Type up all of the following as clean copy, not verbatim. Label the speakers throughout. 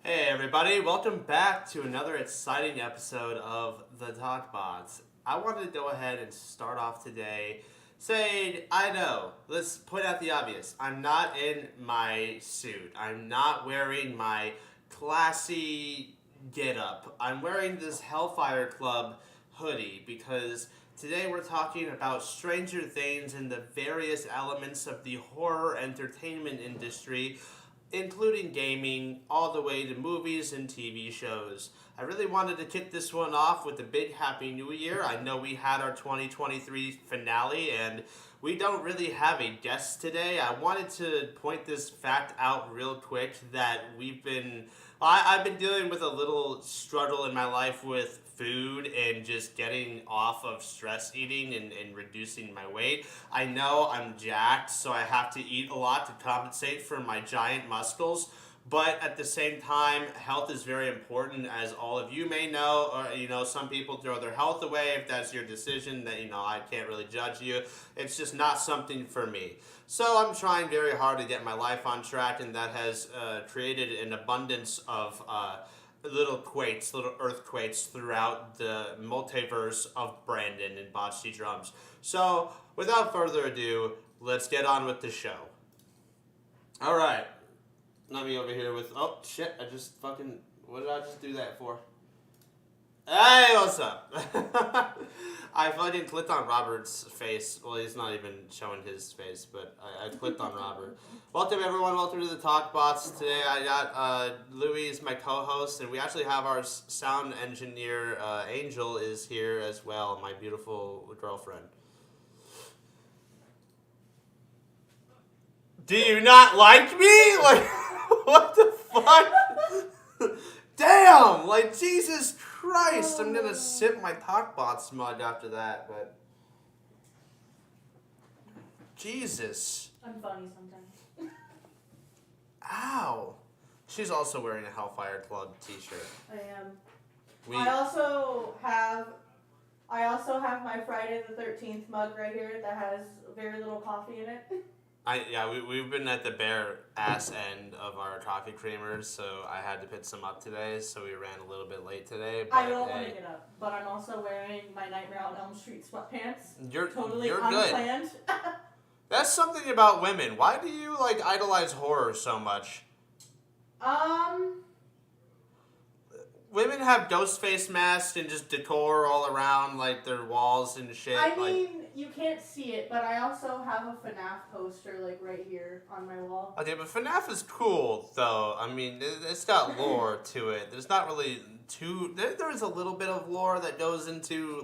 Speaker 1: Hey everybody, welcome back to another exciting episode of the Talkbots. I wanted to go ahead and start off today saying, I know, let's point out the obvious. I'm not in my suit. I'm not wearing my classy get-up. I'm wearing this Hellfire Club hoodie because today we're talking about Stranger Things and the various elements of the horror entertainment industry, including gaming, all the way to movies and TV shows. I really wanted to kick this one off with a big Happy New Year. I know we had our 2023 finale, and we don't really have a guest today. I wanted to point this fact out real quick that I've been dealing with a little struggle in my life with food and just getting off of stress eating and reducing my weight. I know I'm jacked, so I have to eat a lot to compensate for my giant muscles. But at the same time, health is very important, as all of you may know. Or, some people throw their health away. If that's your decision, that I can't really judge you. It's just not something for me. So I'm trying very hard to get my life on track, and that has created an abundance of little earthquakes throughout the multiverse of Brandon and Bocce Drums. So without further ado, let's get on with the show. All right. Let me over here with... Oh, shit. What did I just do that for? Hey, what's up? I fucking clicked on Robert's face. Well, he's not even showing his face, but I clicked on Robert. Welcome, everyone. Welcome to the Talkbots. Today I got Louis as my co-host, and we actually have our sound engineer, Angel, is here as well, my beautiful girlfriend. Do you not like me? Like... What the fuck? Damn! Like, Jesus Christ! I'm gonna sip my Talkbots mug after that, but... Jesus.
Speaker 2: I'm funny sometimes.
Speaker 1: Ow. She's also wearing a Hellfire Club t-shirt.
Speaker 2: I am. I also have my Friday the 13th mug right here that has very little coffee in it.
Speaker 1: We've been at the bare ass end of our coffee creamers, so I had to pick some up today, so we ran a little bit late today. But
Speaker 2: I don't want to get up, but I'm also wearing my Nightmare on Elm Street sweatpants.
Speaker 1: You're
Speaker 2: unplanned.
Speaker 1: Good. That's something about women. Why do you, idolize horror so much? Women have ghost face masks and just decor all around, their walls and shit.
Speaker 2: I mean, you can't see it, but I also have a FNAF poster, right here on my wall.
Speaker 1: Okay, but FNAF is cool, though. I mean, it's got lore to it. There's not really there is a little bit of lore that goes into,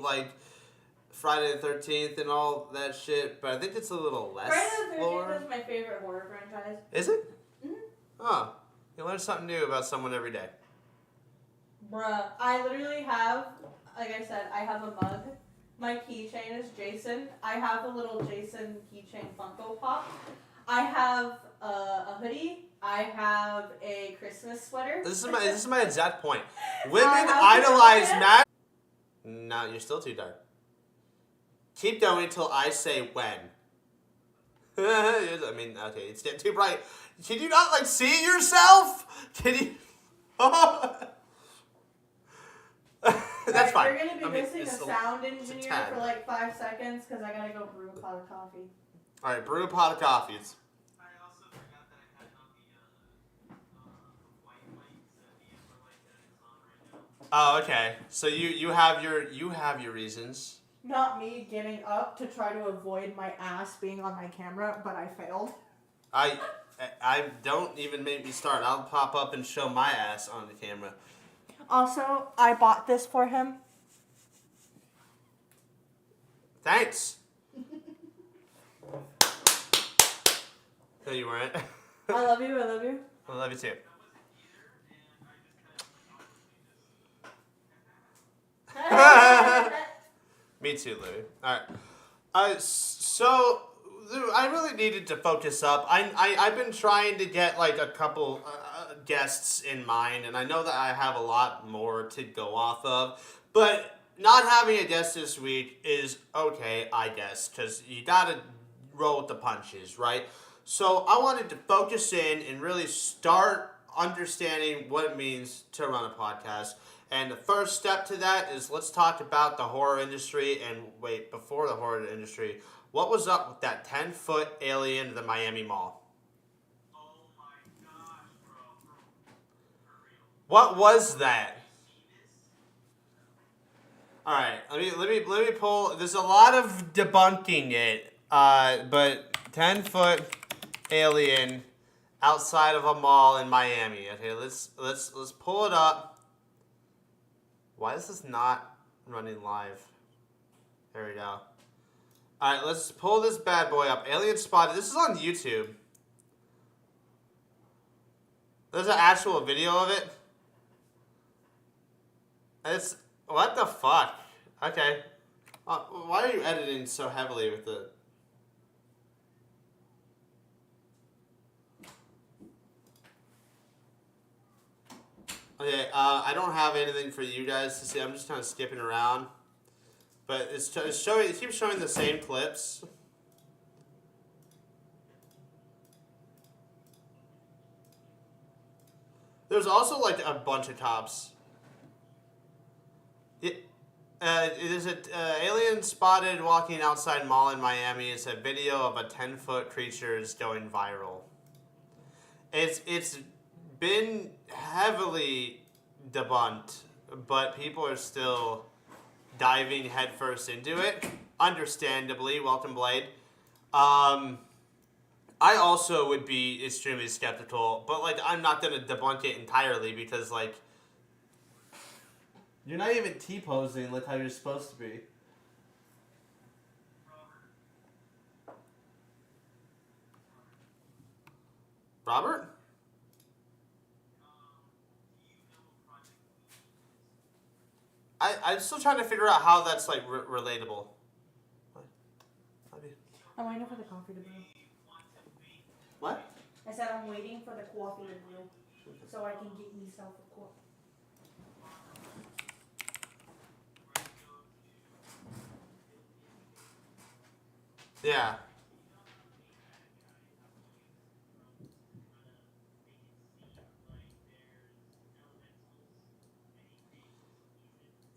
Speaker 1: Friday the 13th and all that shit, but I think it's a little less
Speaker 2: Friday the 13th
Speaker 1: lore.
Speaker 2: is my favorite horror franchise.
Speaker 1: Is it?
Speaker 2: Mm-hmm.
Speaker 1: Oh. You learn something new about someone every day.
Speaker 2: Bruh, I literally have, like I said, I have a mug. My keychain is Jason. I have a little Jason keychain Funko Pop. I have a hoodie. I have a Christmas sweater.
Speaker 1: This is my exact point. Women idolize Matt. No, you're still too dark. Keep going till I say when. I mean, okay, it's getting too bright. Can you not, see yourself? Can you... That's fine.
Speaker 2: You're going to be missing a sound engineer for 5 seconds because I got to go brew a pot of coffee.
Speaker 1: Alright, brew a pot of coffee.
Speaker 3: I also forgot that I had on the white lights that is on right now.
Speaker 1: Oh, okay. So you have your reasons.
Speaker 2: Not me getting up to try to avoid my ass being on my camera, but I failed.
Speaker 1: I don't even make me start. I'll pop up and show my ass on the camera.
Speaker 2: Also, I bought this for him.
Speaker 1: Thanks. No, you weren't.
Speaker 2: I love you. I love you.
Speaker 1: I love you too. Me too, Louis. Alright. So I really needed to focus up. I've been trying to get a couple guests in mind, and I know that I have a lot more to go off of, but not having a guest this week is okay, I guess, because you gotta roll with the punches, right? So I wanted to focus in and really start understanding what it means to run a podcast. And the first step to that is let's talk about the horror industry. And wait, before the horror industry, what was up with that 10-foot alien at the Miami Mall?
Speaker 3: Oh my gosh, bro. For real.
Speaker 1: What was that?
Speaker 3: Penis?
Speaker 1: All right, let me pull. There's a lot of debunking it, but 10-foot alien outside of a mall in Miami. Okay, let's pull it up. Why is this not running live? There we go. All right, let's pull this bad boy up. Alien spotted. This is on YouTube. There's an actual video of it. It's what the fuck? Okay. Why are you editing so heavily with the? Okay, I don't have anything for you guys to see. I'm just kind of skipping around, but it's showing. It keeps showing the same clips. There's also like a bunch of cops. It is an alien spotted walking outside mall in Miami. It's a video of a 10-foot creature is going viral. It's been heavily debunked, but people are still diving headfirst into it. Understandably, welcome Blade. I also would be extremely skeptical, but like I'm not gonna debunk it entirely because like you're not even T-posing like how you're supposed to be. Robert? I'm still trying to figure out how that's like relatable.
Speaker 2: I'm waiting for the coffee to brew.
Speaker 1: What?
Speaker 2: I said I'm waiting for the coffee to brew so I can get myself a coffee.
Speaker 1: Yeah.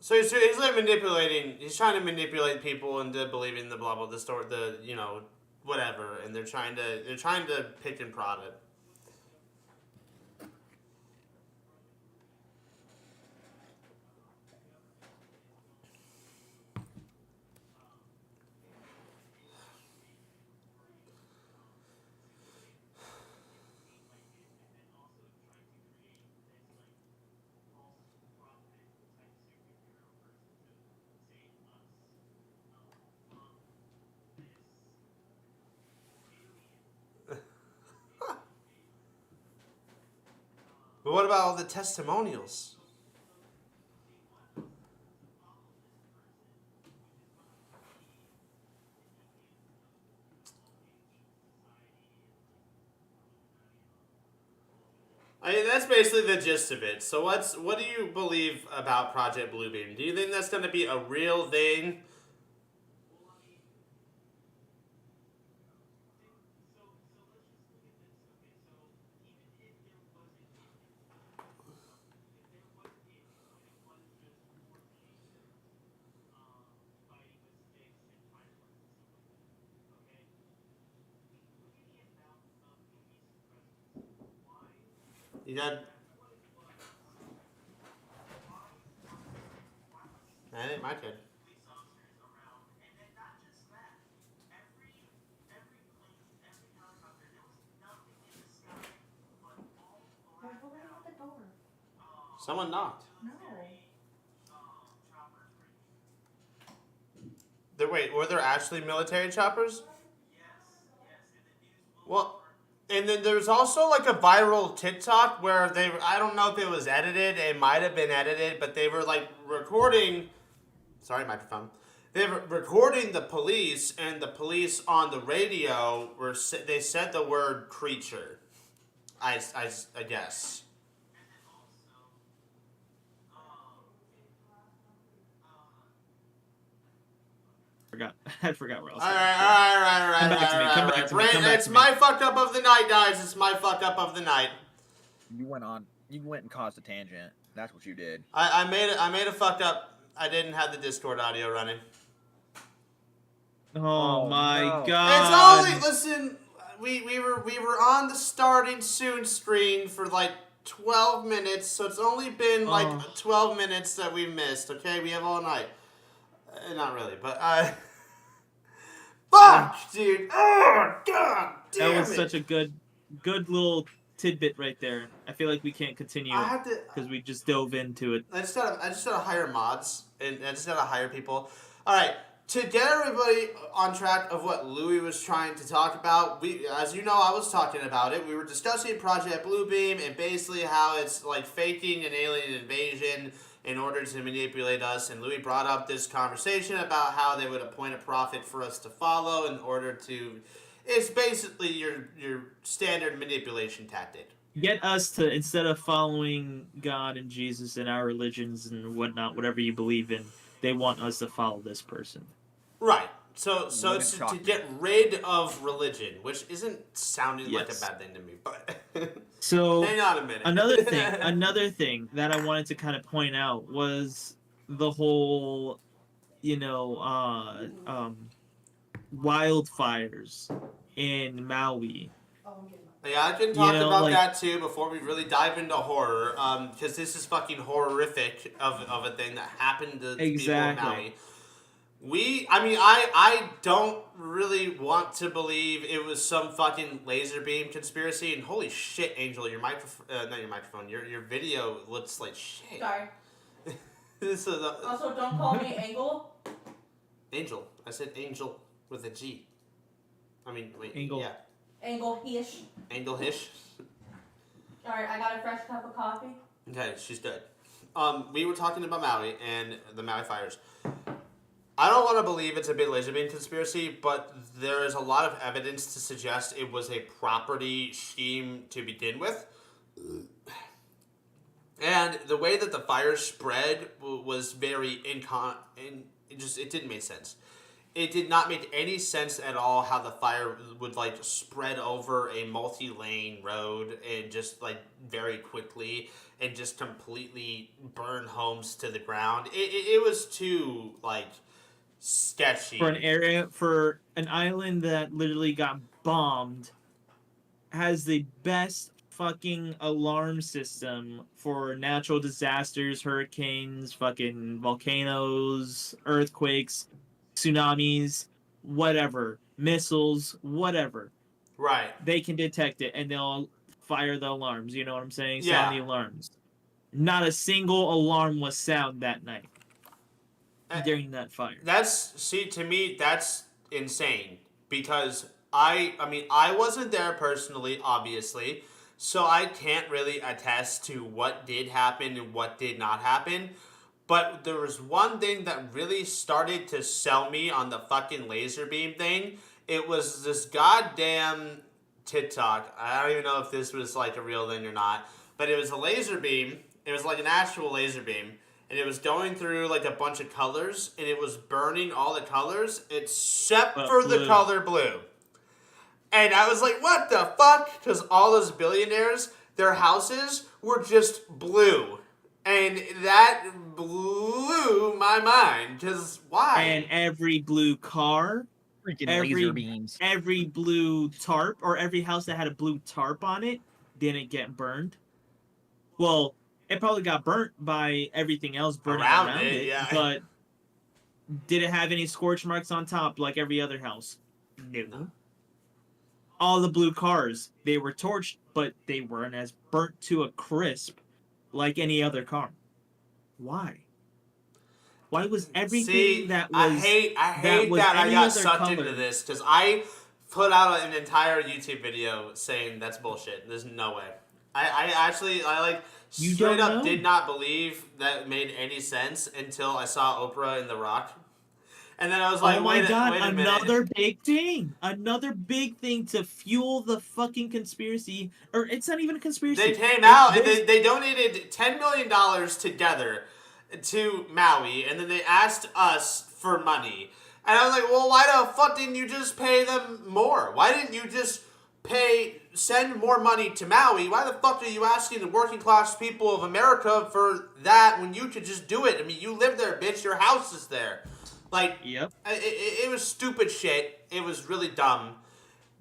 Speaker 1: So he's like manipulating. He's trying to manipulate people into believing the blah blah the story, the whatever, and they're trying to pick and prod it. But what about all the testimonials? I mean, that's basically the gist of it. So what do you believe about Project Bluebeam? Do you think that's going to be a real thing? You got... That ain't my kid. Someone knocked.
Speaker 2: No.
Speaker 1: Wait, were there actually military choppers? Well, and then there's also like a viral TikTok where I don't know if it was edited, it might have been edited, but they were like recording, sorry microphone, they were recording the police, and the police on the radio they said the word creature, I guess.
Speaker 4: I forgot where else.
Speaker 1: All right.
Speaker 4: Come back to me.
Speaker 1: It's my fuck up of the night, guys. It's my fuck up of the night.
Speaker 5: You went and caused a tangent. That's what you did.
Speaker 1: I made a fucked up. I didn't have the Discord audio running.
Speaker 4: Oh my
Speaker 5: no.
Speaker 4: god.
Speaker 1: It's only listen. We were on the starting soon screen for like 12 minutes, so it's only been like 12 minutes that we missed. Okay, we have all night. Not really, but fuck, dude. Oh god, damn
Speaker 4: That was
Speaker 1: it.
Speaker 4: such a good little tidbit right there. I feel like we can't continue
Speaker 1: I had to.
Speaker 4: because we just dove into it.
Speaker 1: I just gotta hire mods, and I just gotta hire people. All right, to get everybody on track of what Louis was trying to talk about, as you know, I was talking about it. We were discussing Project Bluebeam and basically how it's like faking an alien invasion in order to manipulate us. And Louis brought up this conversation about how they would appoint a prophet for us to follow in order to. It's basically your standard manipulation tactic.
Speaker 4: Get us to, instead of following God and Jesus and our religions and whatnot, whatever you believe in, they want us to follow this person.
Speaker 1: Right. So
Speaker 5: Wouldn't
Speaker 1: it's to
Speaker 5: shock me.
Speaker 1: get rid of religion, which isn't sounding like a
Speaker 4: Yes.
Speaker 1: bad thing to me, but
Speaker 4: So
Speaker 1: hang on a minute.
Speaker 4: another thing that I wanted to kind of point out was the whole, wildfires in Maui.
Speaker 1: Yeah, I can talk about
Speaker 4: like-
Speaker 1: that too before we really dive into horror, because this is fucking horrific of a thing that happened to people in
Speaker 4: Exactly.
Speaker 1: Maui. I don't really want to believe it was some fucking laser beam conspiracy. And holy shit, Angel, your microphone, your video looks like shit.
Speaker 2: Sorry.
Speaker 1: This is
Speaker 2: Also, don't call me Angle.
Speaker 1: Angel. I said Angel with a G. I mean, wait.
Speaker 4: Angle.
Speaker 1: Yeah.
Speaker 2: Angle-ish.
Speaker 1: Angel Hish.
Speaker 2: Alright, I got a fresh cup of coffee.
Speaker 1: Okay, she's good. We were talking about Maui and the Maui fires. I don't want to believe it's a big laser beam conspiracy, but there is a lot of evidence to suggest it was a property scheme to begin with. And the way that the fire spread was very it didn't make sense. It did not make any sense at all how the fire would like spread over a multi-lane road and just like very quickly and just completely burn homes to the ground. It was too like sketchy.
Speaker 4: For an island that literally got bombed, has the best fucking alarm system for natural disasters, hurricanes, fucking volcanoes, earthquakes, tsunamis, whatever, missiles, whatever.
Speaker 1: Right.
Speaker 4: They can detect it and they'll fire the alarms. You know what I'm saying?
Speaker 1: Yeah.
Speaker 4: Sound the alarms. Not a single alarm was sound that night during that fire.
Speaker 1: To me, that's insane because I wasn't there personally, obviously, so I can't really attest to what did happen and what did not happen. But there was one thing that really started to sell me on the fucking laser beam thing. It was this goddamn TikTok. I don't even know if this was like a real thing or not, but it was a laser beam. It was like an actual laser beam. And it was going through like a bunch of colors, and it was burning all the colors except for the
Speaker 4: blue.
Speaker 1: color blue. And I was like, what the fuck? Because all those billionaires, their houses were just blue. And that blew my mind, because why?
Speaker 4: And every blue car,
Speaker 5: Freaking
Speaker 4: Every-
Speaker 5: laser beams.
Speaker 4: every blue tarp, or every house that had a blue tarp on it didn't get burned. Well, it probably got burnt by everything else burning around it,
Speaker 1: yeah.
Speaker 4: but did it have any scorch marks on top like every other house? No. All the blue cars, they were torched, but they weren't as burnt to a crisp like any other car. Why? Why was everything that was
Speaker 1: I hate
Speaker 4: was
Speaker 1: that I
Speaker 4: any
Speaker 1: got
Speaker 4: other
Speaker 1: sucked into
Speaker 4: color?
Speaker 1: this, because I put out an entire YouTube video saying that's bullshit. There's no way. I actually
Speaker 4: You
Speaker 1: straight
Speaker 4: don't
Speaker 1: up
Speaker 4: know?
Speaker 1: did not believe that made any sense until I saw Oprah in The Rock. And then I was like,
Speaker 4: oh my
Speaker 1: wait
Speaker 4: god,
Speaker 1: a minute.
Speaker 4: another big thing. Another big thing to fuel the fucking conspiracy. Or it's not even a conspiracy.
Speaker 1: They came out and
Speaker 4: There's-
Speaker 1: they donated $10 million together to Maui, and then they asked us for money. And I was like, well, why the fuck didn't you just pay them more? Why didn't you just pay send more money to Maui. Why the fuck are you asking the working class people of America for that when you could just do it? I mean, you live there, bitch. Your house is there. Like,
Speaker 4: Yep.
Speaker 1: it was stupid shit. It was really dumb.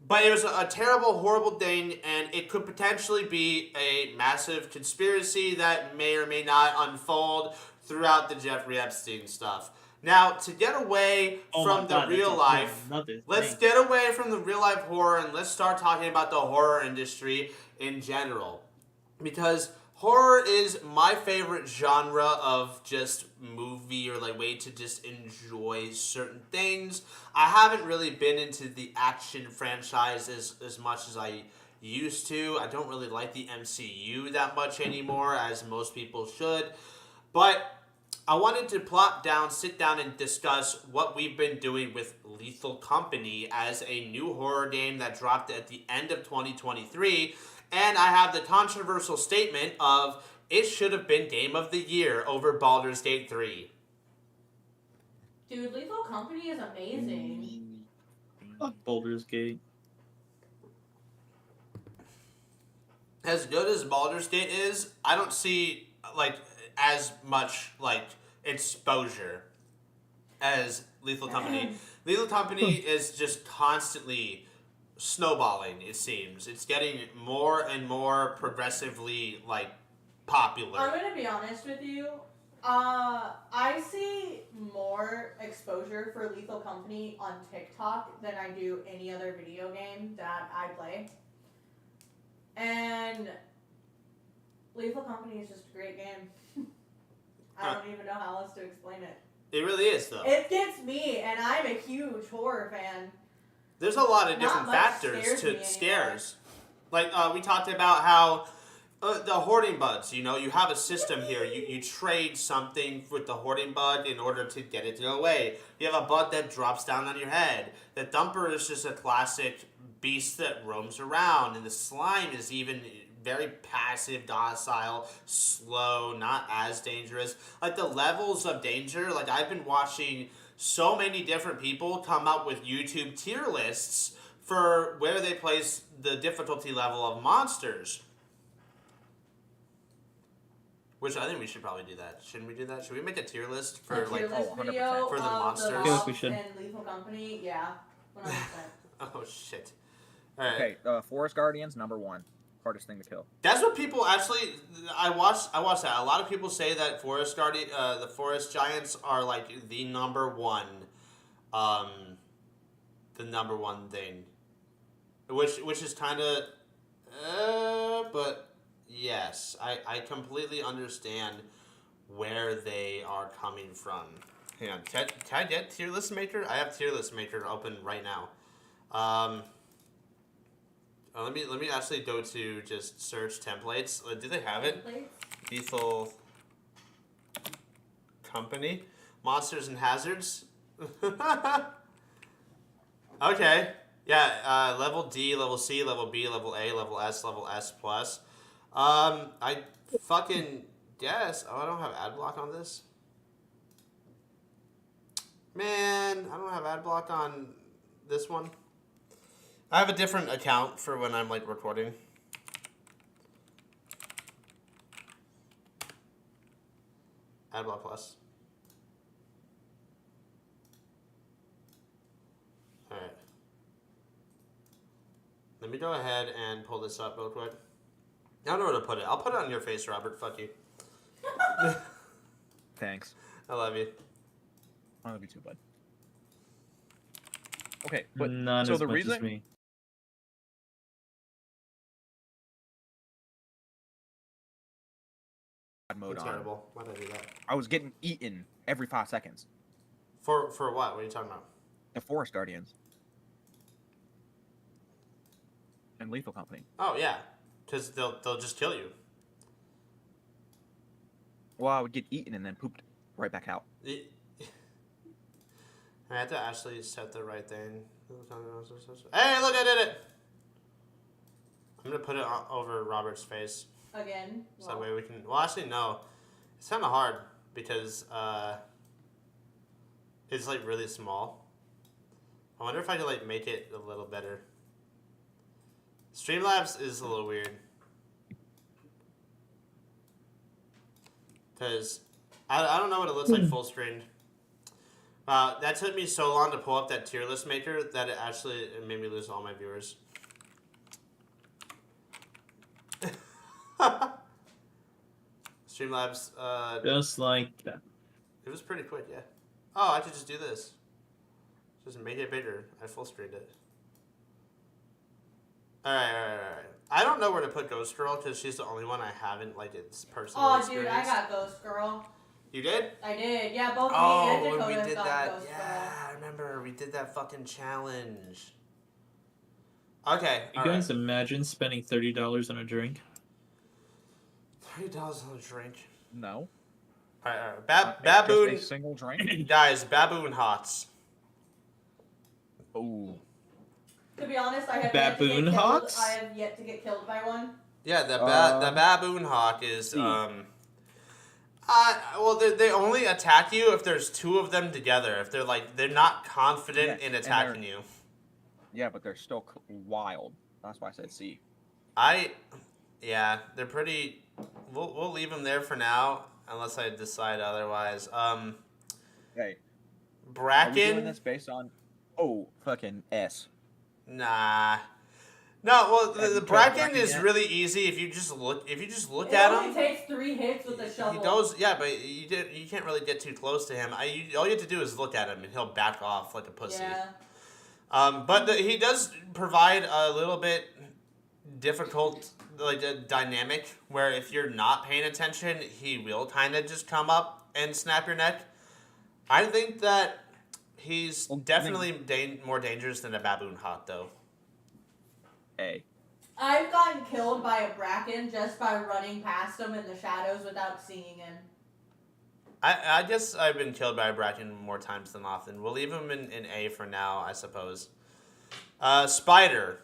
Speaker 1: But it was a terrible, horrible thing, and it could potentially be a massive conspiracy that may or may not unfold throughout the Jeffrey Epstein stuff. Now, to get away
Speaker 4: Oh
Speaker 1: from
Speaker 4: my
Speaker 1: the
Speaker 4: God, that's
Speaker 1: real
Speaker 4: a
Speaker 1: life,
Speaker 4: whole nother
Speaker 1: let's
Speaker 4: thing.
Speaker 1: get away from the real life horror and let's start talking about the horror industry in general. Because horror is my favorite genre of just movie or like way to just enjoy certain things. I haven't really been into the action franchise as much as I used to. I don't really like the MCU that much anymore, as most people should. But I wanted to sit down, and discuss what we've been doing with Lethal Company as a new horror game that dropped at the end of 2023. And I have the controversial statement of it should have been Game of the Year over Baldur's Gate 3.
Speaker 2: Dude, Lethal Company is amazing.
Speaker 4: Fuck Baldur's Gate.
Speaker 1: As good as Baldur's Gate is, I don't see like as much like exposure as Lethal Company. Lethal Company is just constantly snowballing, it seems. It's getting more and more progressively like popular.
Speaker 2: I'm gonna be honest with you. I see more exposure for Lethal Company on TikTok than I do any other video game that I play. And Lethal Company is just a great game. I don't even know how else to explain it.
Speaker 1: It really is, though.
Speaker 2: It gets me, and I'm a huge horror fan.
Speaker 1: There's a lot of
Speaker 2: Not
Speaker 1: different
Speaker 2: much
Speaker 1: factors
Speaker 2: scares me
Speaker 1: to
Speaker 2: anymore.
Speaker 1: scares. Like, we talked about how the hoarding bugs, you have a system here. You trade something with the hoarding bug in order to get it to go away. You have a bug that drops down on your head. The thumper is just a classic beast that roams around. And the slime is even very passive, docile, slow, not as dangerous. Like, the levels of danger, like, I've been watching so many different people come up with YouTube tier lists for where they place the difficulty level of monsters. Which I think we should probably do that. Shouldn't we do that? Should we make a tier list for
Speaker 2: A tier list
Speaker 5: 100%.
Speaker 2: video
Speaker 1: For the
Speaker 2: of
Speaker 1: monsters?
Speaker 2: the
Speaker 1: I
Speaker 4: feel like we
Speaker 2: mobs
Speaker 4: should.
Speaker 2: and Lethal Company, yeah, 100%.
Speaker 1: Oh shit! All right.
Speaker 5: Okay, Forest Guardians #1, hardest thing to kill.
Speaker 1: That's what people actually. I watched that. A lot of people say that the forest giants are like the number one thing, which is kind of, but yes, I completely understand where they are coming from. Hang on, can I get tier list maker? I have tier list maker open right now. Let me actually go to just search templates. Do they have it?
Speaker 2: Templates?
Speaker 1: Lethal Company, Monsters and Hazards. Okay, yeah. Level D, level C, level B, level A, level S plus. I fucking guess. Oh, I don't have ad block on this. Man, I don't have ad block on this one. I have a different account for when I'm like recording. Adblock Plus. Alright. Let me go ahead and pull this up real quick. I don't know where to put it. I'll put it on your face, Robert. Fuck you.
Speaker 5: Thanks.
Speaker 1: I love you.
Speaker 5: I love you too, bud. Okay, but
Speaker 4: Not
Speaker 5: so
Speaker 4: as
Speaker 5: the
Speaker 4: much
Speaker 5: reason
Speaker 4: as me.
Speaker 5: mode
Speaker 1: It's
Speaker 5: on,
Speaker 1: terrible. Why did I do that?
Speaker 5: I was getting eaten every 5 seconds.
Speaker 1: For what? What are you talking about?
Speaker 5: The Forest Guardians and Lethal Company.
Speaker 1: Oh yeah, because they'll just kill you.
Speaker 5: Well, I would get eaten and then pooped right back out.
Speaker 1: I had to actually set the right thing. Hey, look, I did it! I'm gonna put it over Robert's face.
Speaker 2: Again.
Speaker 1: So that way we can... Well, actually, no. It's kind of hard because it's, like, really small. I wonder if I could, like, make it a little better. Streamlabs is a little weird. Because I don't know what it looks like full screen. That took me so long to pull up that tier list maker that it made me lose all my viewers. Streamlabs,
Speaker 4: Just like that.
Speaker 1: it was pretty quick, yeah. Oh, I could just do this. Just make it bigger. I full screened it. Alright. I don't know where to put Ghost Girl because she's the only one I haven't, like, it's personally
Speaker 2: Oh, dude, I
Speaker 1: experienced.
Speaker 2: got Ghost Girl.
Speaker 1: You did?
Speaker 2: I did. Yeah, both me
Speaker 1: Oh,
Speaker 2: and
Speaker 1: when
Speaker 2: Dakota
Speaker 1: we did
Speaker 2: got
Speaker 1: that.
Speaker 2: Ghost
Speaker 1: Yeah,
Speaker 2: Girl.
Speaker 1: I remember. We did that fucking challenge. Okay.
Speaker 4: You guys imagine spending $30 on a drink?
Speaker 1: $30 on a drink.
Speaker 5: No.
Speaker 1: Alright.
Speaker 5: Just a
Speaker 1: Baboon.
Speaker 5: single drink.
Speaker 1: Guys, Baboon Hots.
Speaker 5: Ooh.
Speaker 2: To be honest, I have
Speaker 4: Baboon
Speaker 2: yet to get
Speaker 4: Hawks?
Speaker 2: killed. I have yet to get killed by one.
Speaker 1: Yeah, the
Speaker 5: Um,
Speaker 1: Baboon Hawk is,
Speaker 5: see.
Speaker 1: well, they only attack you if there's two of them together. If they're not confident
Speaker 5: Yes,
Speaker 1: in
Speaker 5: and
Speaker 1: attacking you.
Speaker 5: Yeah, but they're still wild. That's why I said C.
Speaker 1: Yeah, they're pretty. We'll leave them there for now, unless I decide otherwise.
Speaker 5: Hey, are we doing
Speaker 1: Bracken.
Speaker 5: this based on? Oh, fucking S.
Speaker 1: Nah. No, well,
Speaker 5: Have you
Speaker 1: the
Speaker 5: killed
Speaker 1: Bracken
Speaker 5: Bracken
Speaker 1: is
Speaker 5: yet?
Speaker 1: really easy if you just look. If you just look
Speaker 2: It
Speaker 1: at
Speaker 2: only
Speaker 1: him.
Speaker 2: takes 3 hits with a shovel.
Speaker 1: He goes, yeah, but you can't really get too close to him. All you have to do is look at him, and he'll back off like a pussy.
Speaker 2: Yeah.
Speaker 1: But he does provide a little bit difficult, like a dynamic where if you're not paying attention, he will kind of just come up and snap your neck. I think that he's
Speaker 5: Well,
Speaker 1: definitely more dangerous than a Baboon Hawk, though.
Speaker 5: A.
Speaker 2: I've gotten killed by a Bracken just by running past him in the shadows without seeing him.
Speaker 1: I guess I've been killed by a Bracken more times than often. We'll leave him in A for now, I suppose. Spider.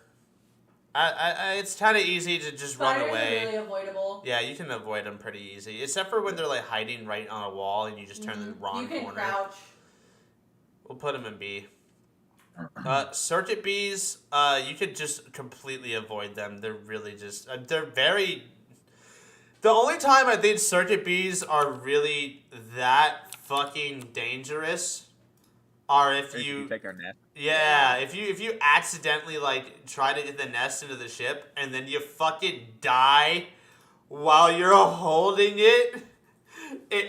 Speaker 1: It's kind of easy to just run
Speaker 2: Spiders
Speaker 1: away.
Speaker 2: are really avoidable.
Speaker 1: Yeah, you can avoid them pretty easy, except for when they're like hiding right on a wall and you just turn the wrong
Speaker 2: You can
Speaker 1: corner.
Speaker 2: crouch.
Speaker 1: We'll put them in B. Circuit bees, you could just completely avoid them. They're really just they're very. The only time I think circuit bees are really that fucking dangerous are if
Speaker 5: If
Speaker 1: you
Speaker 5: take their nest.
Speaker 1: yeah, if you accidentally like try to get the nest into the ship and then you fucking die while you're holding it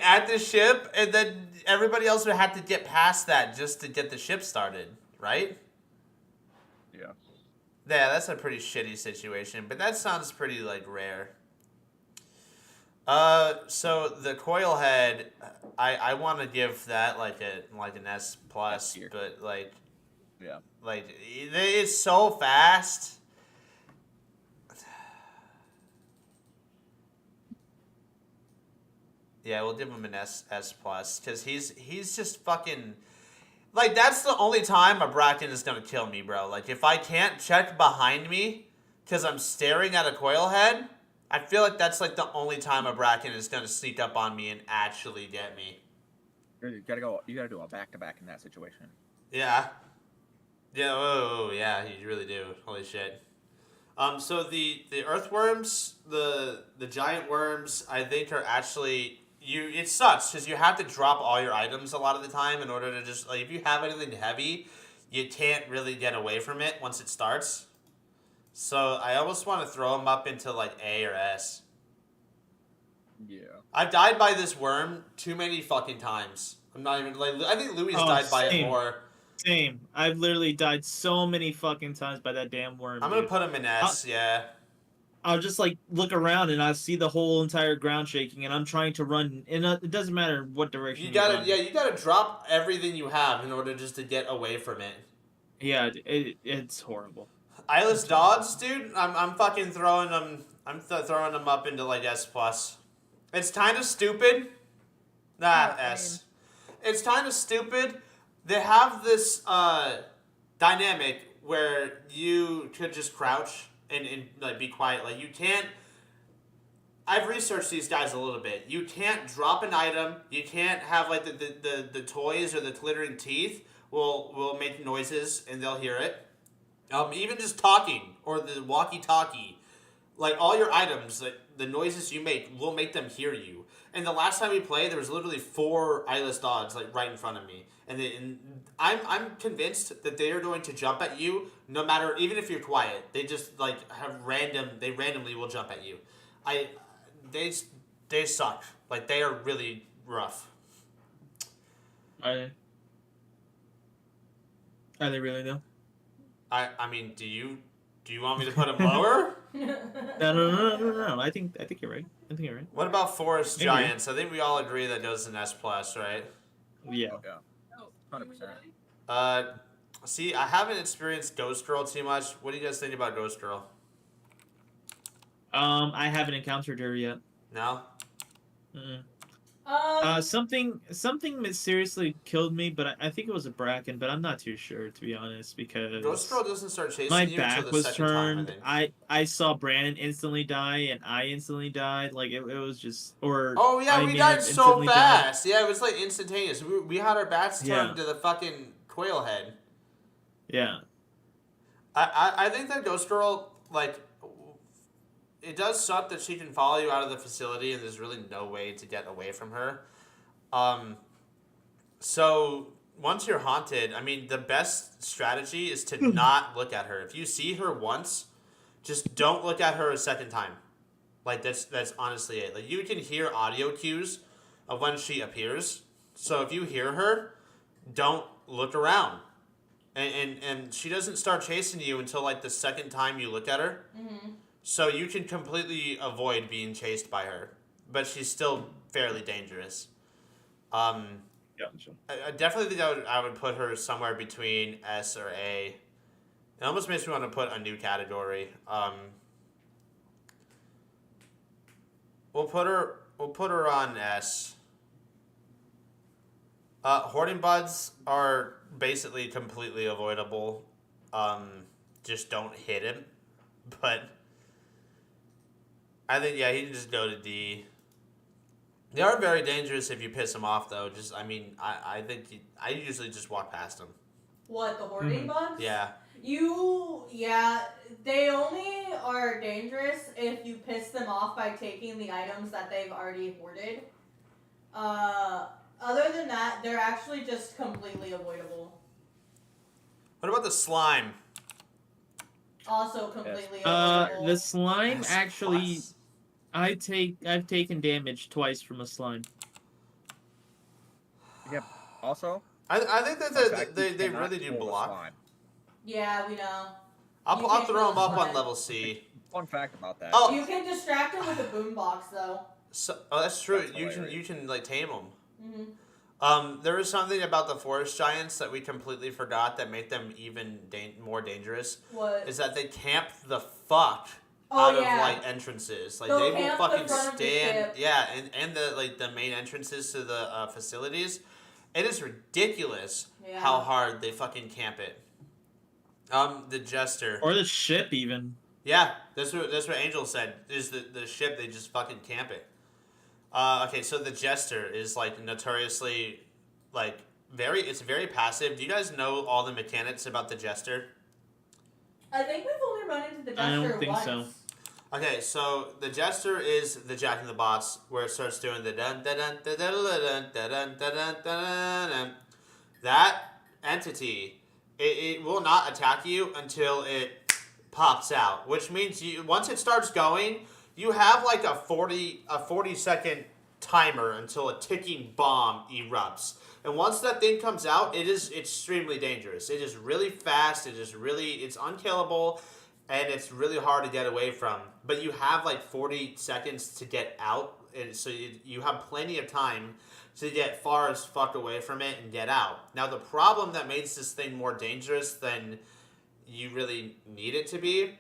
Speaker 1: at the ship, and then everybody else would have to get past that just to get the ship started, right?
Speaker 5: Yeah.
Speaker 1: Yeah, that's a pretty shitty situation, but that sounds pretty like rare. So the coil head, I want to give that like an S plus,
Speaker 5: S tier.
Speaker 1: but like
Speaker 5: Yeah.
Speaker 1: it's so fast. Yeah, we'll give him an S plus because he's just fucking like that's the only time a Bracken is gonna kill me, bro. Like if I can't check behind me because I'm staring at a coil head, I feel like that's like the only time a Bracken is gonna sneak up on me and actually get me.
Speaker 5: You gotta go. You gotta do a back to back in that situation.
Speaker 1: Yeah. Yeah, oh, yeah, you really do. Holy shit. So the earthworms, the giant worms, I think are actually it sucks because you have to drop all your items a lot of the time in order to just like if you have anything heavy, you can't really get away from it once it starts. So I almost want to throw them up into like A or S.
Speaker 5: Yeah.
Speaker 1: I've died by this worm too many fucking times. I'm not even like I think Louis died by it
Speaker 4: same.
Speaker 1: more.
Speaker 4: Same. I've literally died so many fucking times by that damn worm.
Speaker 1: I'm gonna
Speaker 4: dude.
Speaker 1: put him in S. Yeah.
Speaker 4: I'll just like look around and I see the whole entire ground shaking, and I'm trying to run. And it doesn't matter what direction
Speaker 1: You
Speaker 4: you
Speaker 1: gotta,
Speaker 4: run.
Speaker 1: yeah, you gotta drop everything you have in order just to get away from it.
Speaker 4: Yeah, it's horrible.
Speaker 1: Eyeless dogs, dude. I'm fucking throwing them. Throwing them up into like S plus. It's kind of stupid. Nah, S. It's kind of stupid. They have this dynamic where you could just crouch and like be quiet. Like you can't. I've researched these guys a little bit. You can't drop an item. You can't have like the toys or the glittering teeth will make noises and they'll hear it. Even just talking or the walkie-talkie, like all your items, like the noises you make will make them hear you. And the last time we played, there was literally 4 eyeless dogs like right in front of me, and I'm convinced that they are going to jump at you no matter, even if you're quiet. They just like they randomly will jump at you. They they suck. Like they are really rough.
Speaker 4: Are they really though?
Speaker 1: I mean, do you want me to put them lower?
Speaker 4: No. I think you're right. I think you're right.
Speaker 1: What about forest
Speaker 4: Maybe.
Speaker 1: giants? I think we all agree that goes in S plus, right?
Speaker 4: Yeah.
Speaker 5: Oh, yeah. 100%.
Speaker 1: See, I haven't experienced Ghost Girl too much. What do you guys think about Ghost Girl?
Speaker 4: I haven't encountered her yet.
Speaker 1: No?
Speaker 4: Mm-mm.
Speaker 2: Um,
Speaker 4: Something mysteriously killed me, but I think it was a bracken, but I'm not too sure to be honest because
Speaker 1: Ghost Girl doesn't start chasing
Speaker 4: my
Speaker 1: you until
Speaker 4: back
Speaker 1: the
Speaker 4: was
Speaker 1: second time,
Speaker 4: turned.
Speaker 1: I think.
Speaker 4: I saw Brandon instantly die, and I instantly died. Like it was just or
Speaker 1: Oh yeah,
Speaker 4: I
Speaker 1: we
Speaker 4: may
Speaker 1: died
Speaker 4: have
Speaker 1: so
Speaker 4: instantly died.
Speaker 1: fast. Yeah, it was like instantaneous. We had our backs turned
Speaker 4: Yeah.
Speaker 1: to the fucking quail head.
Speaker 4: Yeah.
Speaker 1: I think that Ghost Girl, like, it does suck that she can follow you out of the facility and there's really no way to get away from her. So once you're haunted, I mean, the best strategy is to not look at her. If you see her once, just don't look at her a second time. Like that's honestly it. Like you can hear audio cues of when she appears. So if you hear her, don't look around. And she doesn't start chasing you until like the second time you look at her.
Speaker 2: mhm.
Speaker 1: So you can completely avoid being chased by her. But she's still fairly dangerous.
Speaker 4: Gotcha.
Speaker 1: I definitely think I would put her somewhere between S or A. It almost makes me want to put a new category. We'll put her on S. Hoarding buds are basically completely avoidable. Just don't hit him. But I think he can just go to D. They are very dangerous if you piss them off, though. I think I usually just walk past them.
Speaker 2: What, the hoarding bugs?
Speaker 1: Yeah.
Speaker 2: They only are dangerous if you piss them off by taking the items that they've already hoarded. Other than that, they're actually just completely avoidable.
Speaker 1: What about the slime?
Speaker 2: Also completely avoidable.
Speaker 4: The slime
Speaker 1: S
Speaker 4: actually,
Speaker 1: plus.
Speaker 4: I've taken damage twice from a slime.
Speaker 5: Yep. Also,
Speaker 1: I think that
Speaker 5: fun fact,
Speaker 1: they
Speaker 5: you cannot
Speaker 1: really do
Speaker 5: kill the
Speaker 1: block.
Speaker 5: slime.
Speaker 2: Yeah, we know.
Speaker 1: I'll
Speaker 2: You
Speaker 1: throw
Speaker 2: can't
Speaker 1: them
Speaker 2: kill
Speaker 1: up
Speaker 2: the
Speaker 1: on
Speaker 2: slime.
Speaker 1: level C.
Speaker 5: Fun fact about that.
Speaker 1: Oh.
Speaker 2: You can distract them with a boombox, though.
Speaker 1: That's true.
Speaker 5: That's
Speaker 1: you
Speaker 5: hilarious.
Speaker 1: can like tame them.
Speaker 2: Mm-hmm.
Speaker 1: There was something about the forest giants that we completely forgot that make them even more dangerous.
Speaker 2: What?
Speaker 1: Is that they camp the fuck
Speaker 2: Oh,
Speaker 1: out
Speaker 2: yeah.
Speaker 1: of like entrances. Like
Speaker 2: They'll
Speaker 1: they will
Speaker 2: camp the
Speaker 1: fucking
Speaker 2: front of the
Speaker 1: stand.
Speaker 2: ship.
Speaker 1: Yeah, and the like the main entrances to the facilities. It is ridiculous
Speaker 2: Yeah.
Speaker 1: how hard they fucking camp it. The jester.
Speaker 4: Or the ship even.
Speaker 1: Yeah, that's what Angel said. Is the ship, they just fucking camp it. Okay, so the jester is like notoriously like it's very passive. Do you guys know all the mechanics about the jester?
Speaker 2: I think we've only run into the
Speaker 4: I don't
Speaker 2: jester
Speaker 4: think
Speaker 2: once.
Speaker 4: so.
Speaker 1: Okay, so the jester is the Jack in the Box where it starts doing the dun dun dun dun dun dun dun dun dun dun dun. That entity, it will not attack you until it pops out, which means once it starts going, you have like a 40-second timer until a ticking bomb erupts. And once that thing comes out, it is extremely dangerous. It is really fast. It's unkillable, and it's really hard to get away from. But you have like 40 seconds to get out, and so you have plenty of time to get far as fuck away from it and get out. Now, the problem that makes this thing more dangerous than you really need it to be,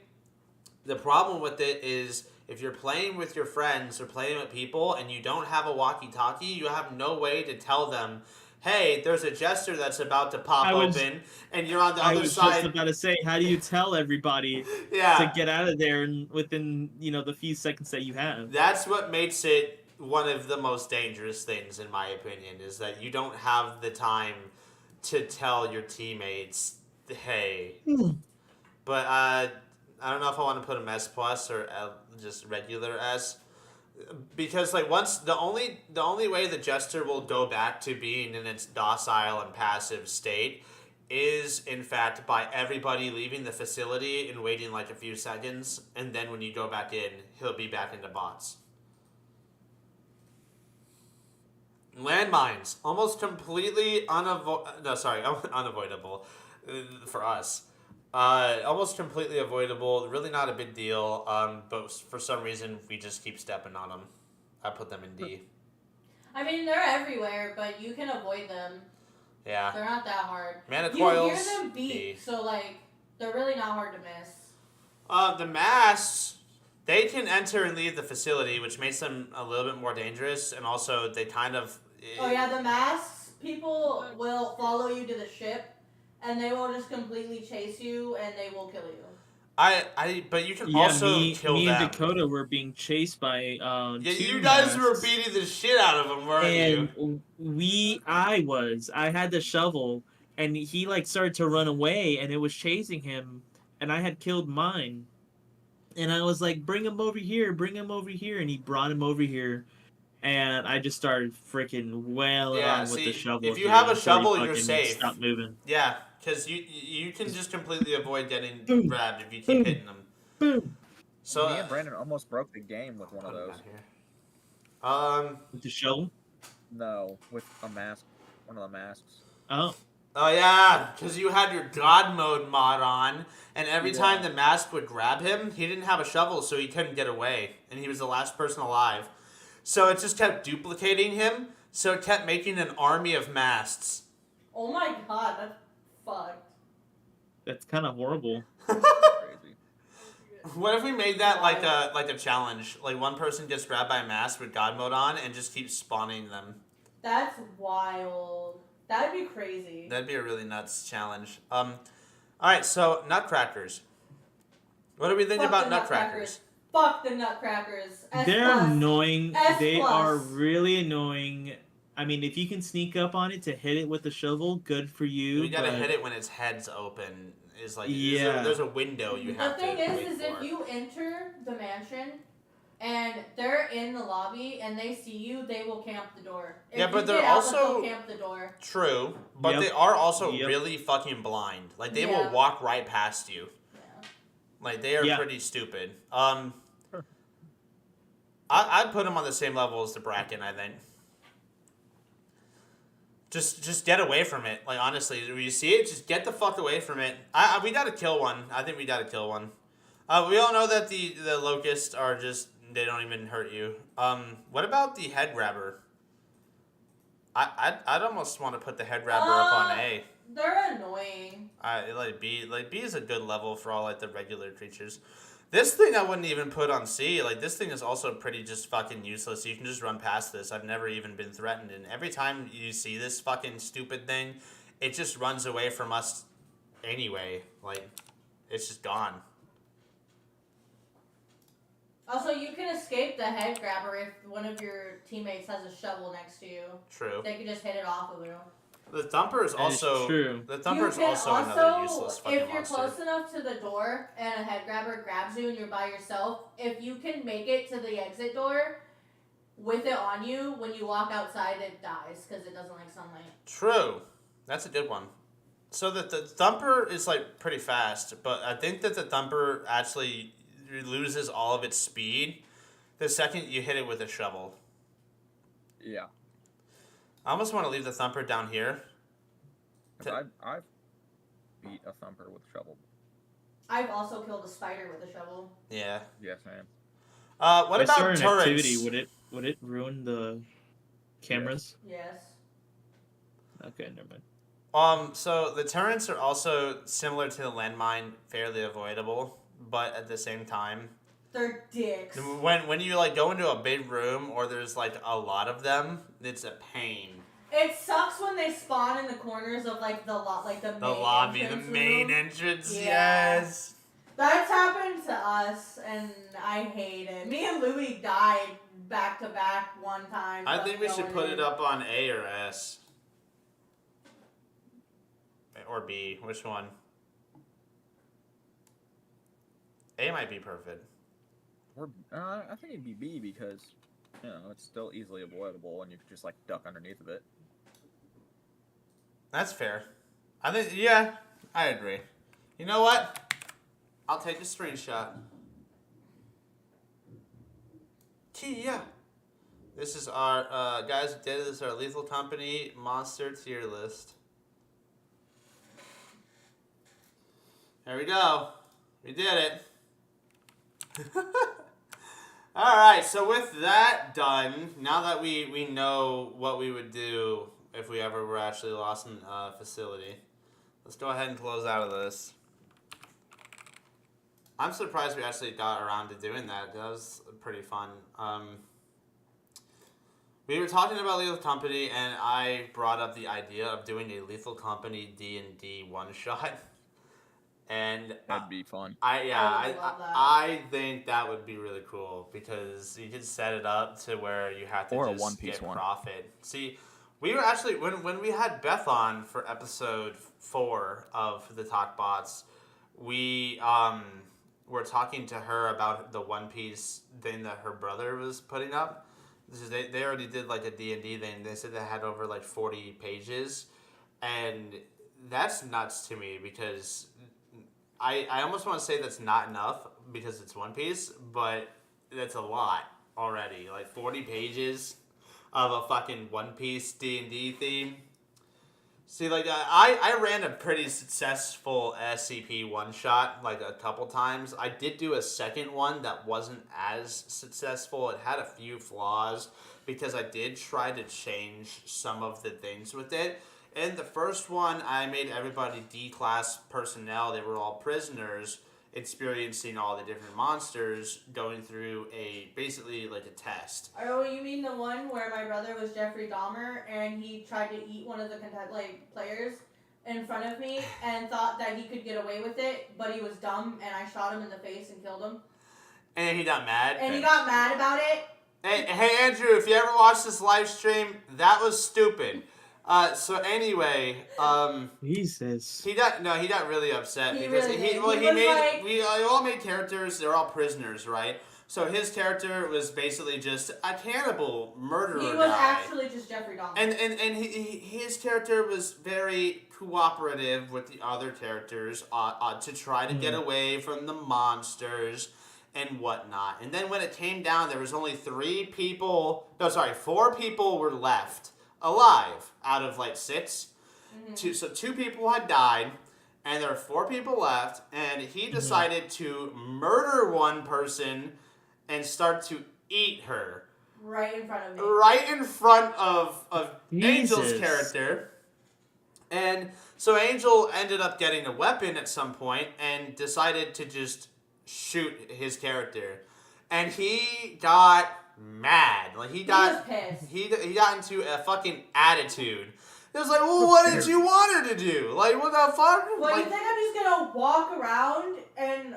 Speaker 1: the problem with it is if you're playing with your friends or playing with people and you don't have a walkie-talkie, you have no way to tell them, hey, there's a jester that's about to pop open, and you're on the
Speaker 4: I
Speaker 1: other
Speaker 4: was
Speaker 1: side.
Speaker 4: just about to say, how do you tell everybody
Speaker 1: Yeah.
Speaker 4: to get out of there within the few seconds that you have?
Speaker 1: That's what makes it one of the most dangerous things, in my opinion, is that you don't have the time to tell your teammates, hey. but I don't know if I want to put him S plus or just regular S. Because like once the only way the Jester will go back to being in its docile and passive state is in fact by everybody leaving the facility and waiting like a few seconds, and then when you go back in, he'll be back into bots. Landmines, almost completely unavoidable for us. Almost completely avoidable. Really not a big deal. But for some reason we just keep stepping on them. I put them in D.
Speaker 2: I mean, they're everywhere, but you can avoid them.
Speaker 1: Yeah.
Speaker 2: They're not that hard.
Speaker 1: Mana
Speaker 2: You
Speaker 1: coils.
Speaker 2: hear them beat,
Speaker 1: D.
Speaker 2: so like they're really not hard to miss.
Speaker 1: The masks, they can enter and leave the facility, which makes them a little bit more dangerous, and also they kind of.
Speaker 2: Oh yeah, the masks. People will follow you to the ship, and they will just completely chase you, and they will kill you.
Speaker 1: But you can
Speaker 4: Yeah,
Speaker 1: also
Speaker 4: me
Speaker 1: kill them.
Speaker 4: and Dakota were being chased by
Speaker 1: Yeah,
Speaker 4: two
Speaker 1: you guys were
Speaker 4: masks.
Speaker 1: beating the shit out of them, weren't you?
Speaker 4: And I had the shovel, and he like started to run away, and it was chasing him, and I had killed mine, and I was like, bring him over here, and he brought him over here, and I just started freaking wailing
Speaker 1: Yeah,
Speaker 4: on with the
Speaker 1: see,
Speaker 4: shovel.
Speaker 1: if you
Speaker 4: dude,
Speaker 1: have a
Speaker 4: until he
Speaker 1: shovel, you're
Speaker 4: fucking
Speaker 1: safe.
Speaker 4: Stop moving.
Speaker 1: Yeah, because you can just completely avoid getting
Speaker 4: Boom.
Speaker 1: grabbed if you keep hitting them.
Speaker 4: Boom.
Speaker 1: So
Speaker 5: Me and Brandon almost broke the game with one of those.
Speaker 4: With the shovel.
Speaker 5: No, with a mask. One of the masks.
Speaker 4: Oh.
Speaker 1: Oh yeah, because you had your God mode mod on, and every time the mask would grab him, he didn't have a shovel, so he couldn't get away, and he was the last person alive. So it just kept duplicating him, so it kept making an army of masks.
Speaker 2: Oh my god, that's fucked.
Speaker 4: That's kind of horrible.
Speaker 5: Crazy.
Speaker 1: What if we made that like a challenge? Like one person gets grabbed by a mask with God mode on and just keeps spawning them.
Speaker 2: That's wild. That'd be crazy.
Speaker 1: That'd be a really nuts challenge. Alright, so Nutcrackers. What do we think
Speaker 2: Fuck
Speaker 1: about
Speaker 2: the
Speaker 1: Nutcrackers?
Speaker 2: Fuck the Nutcrackers. S+.
Speaker 4: They're annoying.
Speaker 2: S+.
Speaker 4: They are really annoying. I mean, if you can sneak up on it to hit it with the shovel, good for you.
Speaker 1: You gotta
Speaker 4: but
Speaker 1: hit it when its head's open. Is like
Speaker 4: Yeah.
Speaker 1: there's a window you have
Speaker 2: The thing
Speaker 1: to wait
Speaker 2: is
Speaker 1: for.
Speaker 2: if you enter the mansion and they're in the lobby and they see you, they will camp the door. If
Speaker 1: Yeah, but
Speaker 2: you
Speaker 1: they're
Speaker 2: get out,
Speaker 1: also-
Speaker 2: they'll camp the door.
Speaker 1: True, but
Speaker 4: Yep.
Speaker 1: they are also
Speaker 4: Yep.
Speaker 1: really fucking blind. Like they
Speaker 2: Yeah.
Speaker 1: will walk right past you.
Speaker 2: Yeah.
Speaker 1: Like they are
Speaker 4: Yeah.
Speaker 1: pretty stupid. I'd put them on the same level as the Bracken. I think. Just get away from it. Like honestly, when you see it, just get the fuck away from it. We gotta kill one. I think we gotta kill one. We all know that the locusts are just they don't even hurt you. What about the head grabber? I'd almost want to put the head grabber up on A.
Speaker 2: They're annoying.
Speaker 1: Like B is a good level for all like the regular creatures. This thing I wouldn't even put on C. Like this thing is also pretty just fucking useless. You can just run past this. I've never even been threatened, and every time you see this fucking stupid thing, it just runs away from us anyway. Like it's just gone.
Speaker 2: Also, you can escape the head grabber if one of your teammates has a shovel next to you.
Speaker 1: True.
Speaker 2: They can just hit it off of you.
Speaker 1: The thumper is
Speaker 4: That is
Speaker 1: also
Speaker 4: true.
Speaker 1: the thumper is
Speaker 2: You can
Speaker 1: also another useless fucking
Speaker 2: if you're
Speaker 1: monster.
Speaker 2: close enough to the door and a head grabber grabs you and you're by yourself, if you can make it to the exit door with it on you, when you walk outside, it dies because it doesn't like sunlight.
Speaker 1: True. That's a good one. So the thumper is like pretty fast, but I think that the thumper actually loses all of its speed the second you hit it with a shovel.
Speaker 5: Yeah.
Speaker 1: I almost want to leave the thumper down here.
Speaker 5: I've beat a thumper with a shovel.
Speaker 2: I've also killed a spider with a shovel.
Speaker 1: Yeah.
Speaker 5: Yes, man.
Speaker 1: What
Speaker 4: If I
Speaker 1: about
Speaker 4: start an
Speaker 1: turrets?
Speaker 4: activity, would it ruin the cameras?
Speaker 2: Yes.
Speaker 4: Okay, never mind.
Speaker 1: So the turrets are also similar to the landmine, fairly avoidable, but at the same time,
Speaker 2: They're dicks.
Speaker 1: when you like go into a big room or there's like a lot of them, it's a pain.
Speaker 2: It sucks when they spawn in the corners of like the
Speaker 1: The
Speaker 2: main
Speaker 1: lobby, the
Speaker 2: entrance
Speaker 1: main
Speaker 2: room.
Speaker 1: entrance,
Speaker 2: Yeah.
Speaker 1: yes.
Speaker 2: That's happened to us, and I hate it. Me and Louie died back to back one time.
Speaker 1: I think we should
Speaker 2: going
Speaker 1: put
Speaker 2: in.
Speaker 1: it up on A or S. Or B, which one? A might be perfect.
Speaker 5: Or I think it'd be B because it's still easily avoidable and you could just like duck underneath of it.
Speaker 1: That's fair. I think, yeah, I agree. You know what? I'll take a screenshot. Yeah. This is our, guys who did it. This is our Lethal Company monster tier list. There we go. We did it. Alright, so with that done, now that we know what we would do if we ever were actually lost in a facility, let's go ahead and close out of this. I'm surprised we actually got around to doing that. That was pretty fun. We were talking about Lethal Company, and I brought up the idea of doing a Lethal Company D&D one-shot. And
Speaker 5: That'd be fun.
Speaker 1: I think that would be really cool because you could set it up to where you have to
Speaker 5: Or a
Speaker 1: just
Speaker 5: one-piece
Speaker 1: get
Speaker 5: one.
Speaker 1: profit. See, we were actually when we had Beth on for episode 4 of the Talk Bots, we were talking to her about the One Piece thing that her brother was putting up. They already did like a D&D thing. They said they had over like 40 pages, and that's nuts to me because I almost want to say that's not enough because it's One Piece, but that's a lot already. Like 40 pages of a fucking One Piece D&D theme. See, like, I ran a pretty successful SCP one-shot, like, a couple times. I did do a second one that wasn't as successful. It had a few flaws because I did try to change some of the things with it. In the first one, I made everybody D-class personnel. They were all prisoners, experiencing all the different monsters, going through basically like a test.
Speaker 2: Oh, you mean the one where my brother was Jeffrey Dahmer and he tried to eat one of the players in front of me and thought that he could get away with it, but he was dumb and I shot him in the face and killed him.
Speaker 1: And he got mad.
Speaker 2: And he got mad about it.
Speaker 1: Hey Andrew, if you ever watch this live stream, that was stupid. So anyway,
Speaker 4: Jesus.
Speaker 1: He got really upset
Speaker 2: He
Speaker 1: because
Speaker 2: really
Speaker 1: we all made characters. They're all prisoners, right? So his character was basically just a cannibal murderer.
Speaker 2: He was
Speaker 1: guy.
Speaker 2: actually just Jeffrey Dahmer.
Speaker 1: And his character was very cooperative with the other characters to try to get away from the monsters and whatnot. And then when it came down, there was only 4 people were left alive out of like 6. Mm-hmm. So 2 people had died, and there are 4 people left, and he decided to murder one person and start to eat her.
Speaker 2: Right in front of me.
Speaker 1: Right in front of Angel's character. And so Angel ended up getting a weapon at some point and decided to just shoot his character. And he got mad. Like he was pissed. He got into a fucking attitude. It was like, well, what did you want her to do? Like, what the fuck?
Speaker 2: Well, you think I'm just gonna walk around and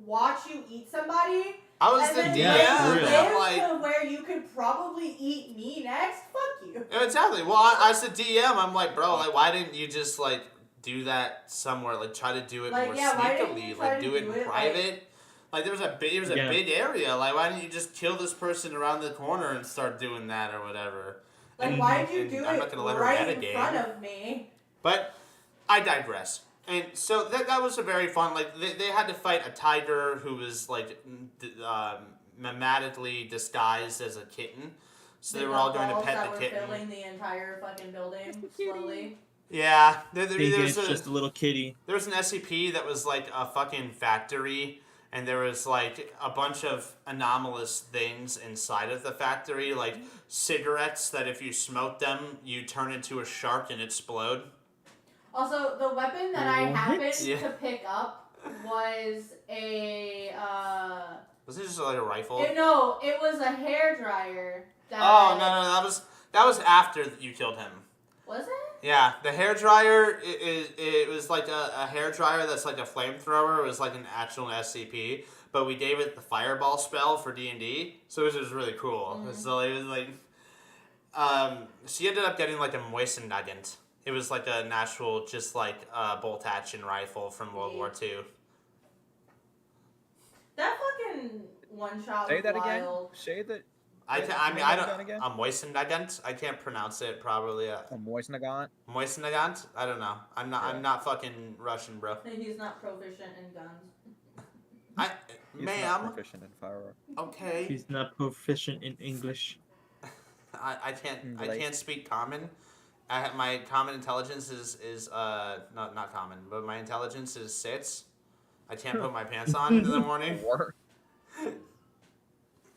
Speaker 2: watch you eat somebody?
Speaker 1: I was the DM.
Speaker 2: To where you could probably eat me next? Fuck you.
Speaker 1: Exactly. Well, I said DM. I'm like, bro, like, why didn't you just like do that somewhere? Like, try to do it more sneakily. Like, do it in private. Like, there was a big area. Like, why didn't you just kill this person around the corner and start doing that or whatever?
Speaker 2: Like, why'd you do it right in front of me?
Speaker 1: But I digress. And so that was a very fun, like, they had to fight a tiger who was, like, mimetically disguised as a kitten. So they were all going to pet the kitten.
Speaker 2: Filling the entire fucking building slowly.
Speaker 1: Yeah.
Speaker 4: It's just a little kitty.
Speaker 1: There was an SCP that was, like, a fucking factory, and there was, like, a bunch of anomalous things inside of the factory, like cigarettes that if you smoke them, you turn into a shark and explode.
Speaker 2: Also, the weapon that I happened to pick up was a,
Speaker 1: Was it just like a rifle?
Speaker 2: It was a hairdryer.
Speaker 1: No, that was after you killed him.
Speaker 2: Was it?
Speaker 1: Yeah, the hairdryer, it was like a hairdryer that's like a flamethrower. It was like an actual SCP, but we gave it the fireball spell for D&D, so it was really cool. Mm-hmm. So it was like, she ended up getting like a moisten nugget. It was like a natural, just like bolt action rifle from World War II.
Speaker 2: One Shot
Speaker 5: Say
Speaker 2: was
Speaker 5: that again.
Speaker 2: wild.
Speaker 5: Say that.
Speaker 1: I
Speaker 5: Say
Speaker 1: I
Speaker 5: the
Speaker 1: mean,
Speaker 5: name
Speaker 1: I
Speaker 5: of the
Speaker 1: don't.
Speaker 5: gun again?
Speaker 1: I'm moistenagant. I can't pronounce it properly.
Speaker 5: Moisnagant.
Speaker 1: Moistenagant? I don't know. I'm not.
Speaker 5: Yeah.
Speaker 1: I'm not fucking Russian, bro.
Speaker 2: He's not proficient in guns.
Speaker 5: He's not
Speaker 1: Ma'am.
Speaker 5: proficient in firearm.
Speaker 1: Okay.
Speaker 4: He's not proficient in English.
Speaker 1: I can't. I
Speaker 5: English.
Speaker 1: can't speak common. My common intelligence is not common, but my intelligence is 6. I can't put my pants on in the morning.
Speaker 5: 4.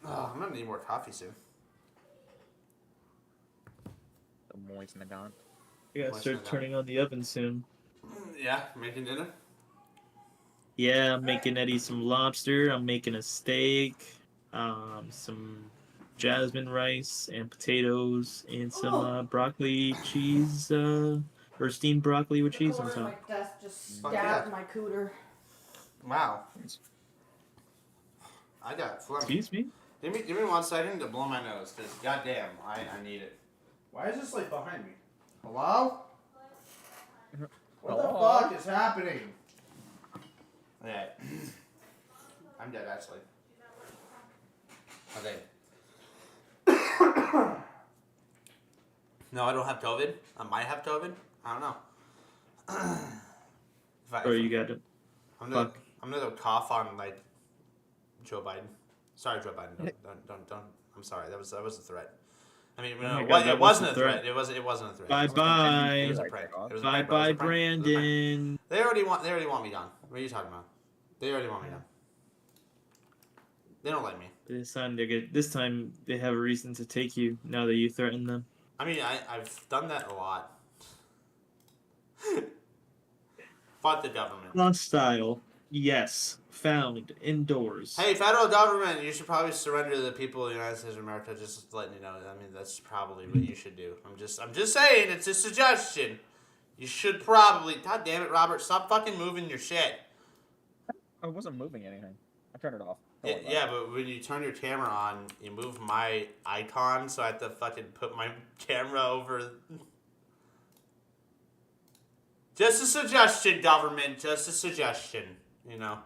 Speaker 1: Oh, I'm gonna need more coffee soon.
Speaker 5: The Moisnagant.
Speaker 4: You gotta
Speaker 1: What's
Speaker 4: start
Speaker 1: that?
Speaker 4: turning on the oven soon.
Speaker 1: Yeah, making dinner.
Speaker 4: Yeah, I'm making Eddie some lobster. I'm making a steak, some jasmine rice and potatoes, and some broccoli cheese, or steamed broccoli with cheese on
Speaker 2: The corner of
Speaker 4: top.
Speaker 2: my desk just
Speaker 1: Fuck
Speaker 2: stabbed
Speaker 1: yeah.
Speaker 2: my cooter.
Speaker 1: Wow. I got phlegm.
Speaker 4: Excuse me?
Speaker 1: Give me 1 second to blow my nose, cause goddamn, I need it. Why is this like behind me? Hello? What the
Speaker 5: Hello?
Speaker 1: fuck is happening? Okay. I'm dead actually. Okay. No, I don't have COVID. I might have COVID. I don't know.
Speaker 4: Or you got it.
Speaker 1: I'm gonna,
Speaker 4: fuck.
Speaker 1: I'm gonna go cough on like Joe Biden. Sorry, Joe Biden. Don't. I'm sorry. That was a threat. I mean,
Speaker 4: Oh
Speaker 1: no,
Speaker 4: my
Speaker 1: it,
Speaker 4: God,
Speaker 1: it
Speaker 4: that was
Speaker 1: wasn't
Speaker 4: a
Speaker 1: a threat.
Speaker 4: threat.
Speaker 1: It wasn't a threat.
Speaker 4: Bye
Speaker 1: It was a
Speaker 4: bye.
Speaker 1: prank. It was a
Speaker 4: Bye
Speaker 1: prank, bro. It was
Speaker 4: bye,
Speaker 1: a prank. It was a prank.
Speaker 4: Brandon.
Speaker 1: They already want me gone. What are you talking about? They already want me gone. They don't like me.
Speaker 4: This time they have a reason to take you now that you threaten them.
Speaker 1: I mean, I've done that a lot. Fought the government.
Speaker 4: Hostile. Yes. Found indoors.
Speaker 1: Hey, federal government, you should probably surrender to the people of the United States of America. Just letting you know. I mean, that's probably what you should do. I'm just saying. It's a suggestion. You should probably. God damn it, Robert! Stop fucking moving your shit.
Speaker 5: I wasn't moving anything. I turned it off. Don't worry about
Speaker 1: Yeah, but when you turn your camera on, you move my icon, so I have to fucking put my camera over. Just a suggestion, government. Just a suggestion. You know,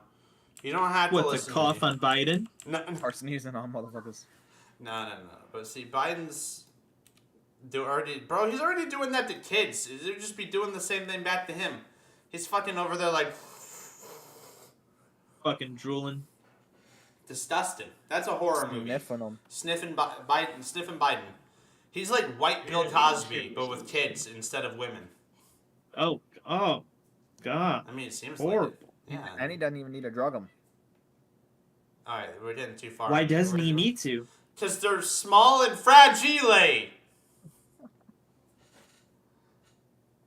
Speaker 1: you don't have to
Speaker 4: What, to
Speaker 1: listen.
Speaker 4: cough
Speaker 1: to me.
Speaker 4: on Biden?
Speaker 1: No,
Speaker 5: it. Carson using all motherfuckers.
Speaker 1: no. But see, Biden's he's already doing that to kids. They'll just be doing the same thing back to him. He's fucking over there like
Speaker 4: Fucking drooling.
Speaker 1: disgusting. That's a horror movie.
Speaker 5: Sniffing them.
Speaker 1: Sniffing Biden. He's like white Bill Cosby, but with kids instead of women.
Speaker 4: Oh, God.
Speaker 1: I mean, it seems
Speaker 4: Horrible.
Speaker 1: like it. Yeah.
Speaker 5: And he doesn't even need to drug them.
Speaker 1: All right, we're getting too far.
Speaker 4: Why doesn't he need to?
Speaker 1: Because they're small and fragile.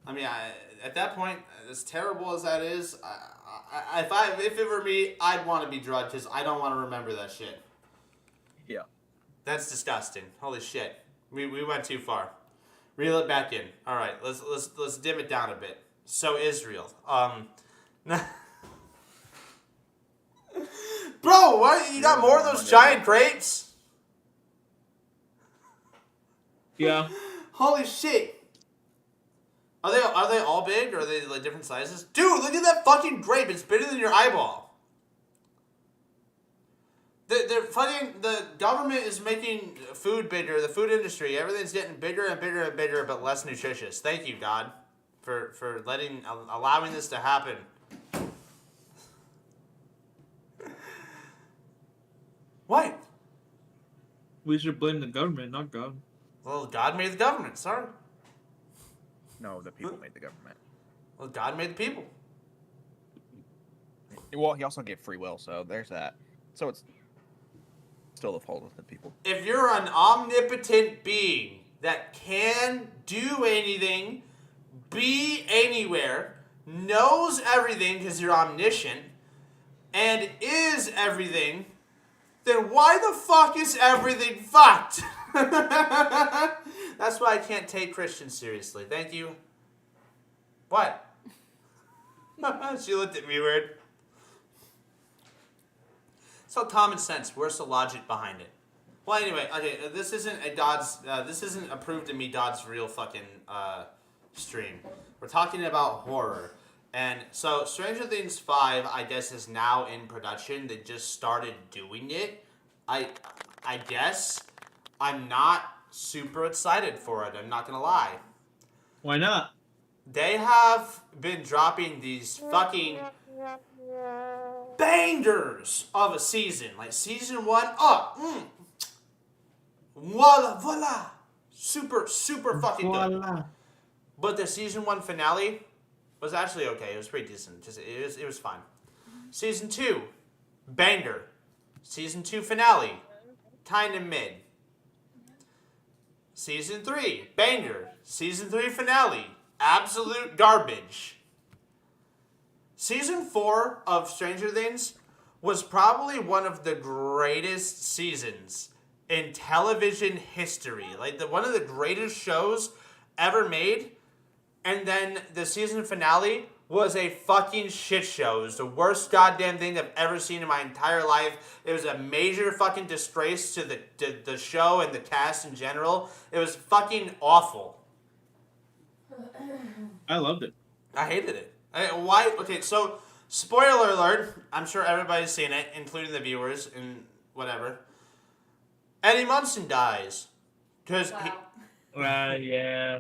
Speaker 1: I mean, at that point, as terrible as that is, if it were me, I'd want to be drugged because I don't want to remember that shit.
Speaker 5: Yeah.
Speaker 1: That's disgusting. Holy shit. We went too far. Reel it back in. All right, let's dim it down a bit. So Israel. Bro, what? You got more of those giant grapes?
Speaker 4: Yeah.
Speaker 1: Holy shit. Are they all big or are they like different sizes? Dude, look at that fucking grape. It's bigger than your eyeball. The government is making food bigger, the food industry, everything's getting bigger and bigger and bigger but less nutritious. Thank you, God, for allowing this to happen. What?
Speaker 4: We should blame the government, not God.
Speaker 1: Well, God made the government, sorry.
Speaker 5: No, the people made the government.
Speaker 1: Well, God made the people.
Speaker 5: Well, he also gave free will, so there's that. So it's still the fault of the people.
Speaker 1: If you're an omnipotent being that can do anything, be anywhere, knows everything because you're omniscient, and is everything, then why the fuck is everything fucked? That's why I can't take Christians seriously. Thank you. What? She looked at me weird. So common sense. Where's the logic behind it? Well, anyway, okay. This isn't a God's. This isn't approved to me. God's real fucking stream. We're talking about horror, and so Stranger Things 5, I guess, is now in production. They just started doing it, I guess I'm not super excited for it. I'm not gonna lie.
Speaker 4: Why not?
Speaker 1: They have been dropping these fucking bangers of a season. Like season 1, voila, super fucking good.
Speaker 4: Voila.
Speaker 1: But the season 1 finale was actually okay. It was pretty decent. It was fine. Season 2, banger. Season 2 finale, kind of mid. Season 3, banger. Season 3 finale, absolute garbage. Season 4 of Stranger Things was probably one of the greatest seasons in television history. Like one of the greatest shows ever made. And then the season finale was a fucking shit show. It was the worst goddamn thing I've ever seen in my entire life. It was a major fucking disgrace to the show and the cast in general. It was fucking awful.
Speaker 4: I loved it.
Speaker 1: I hated it. Why? Okay, so spoiler alert. I'm sure everybody's seen it, including the viewers and whatever. Eddie Munson dies because
Speaker 2: Wow.
Speaker 4: Yeah.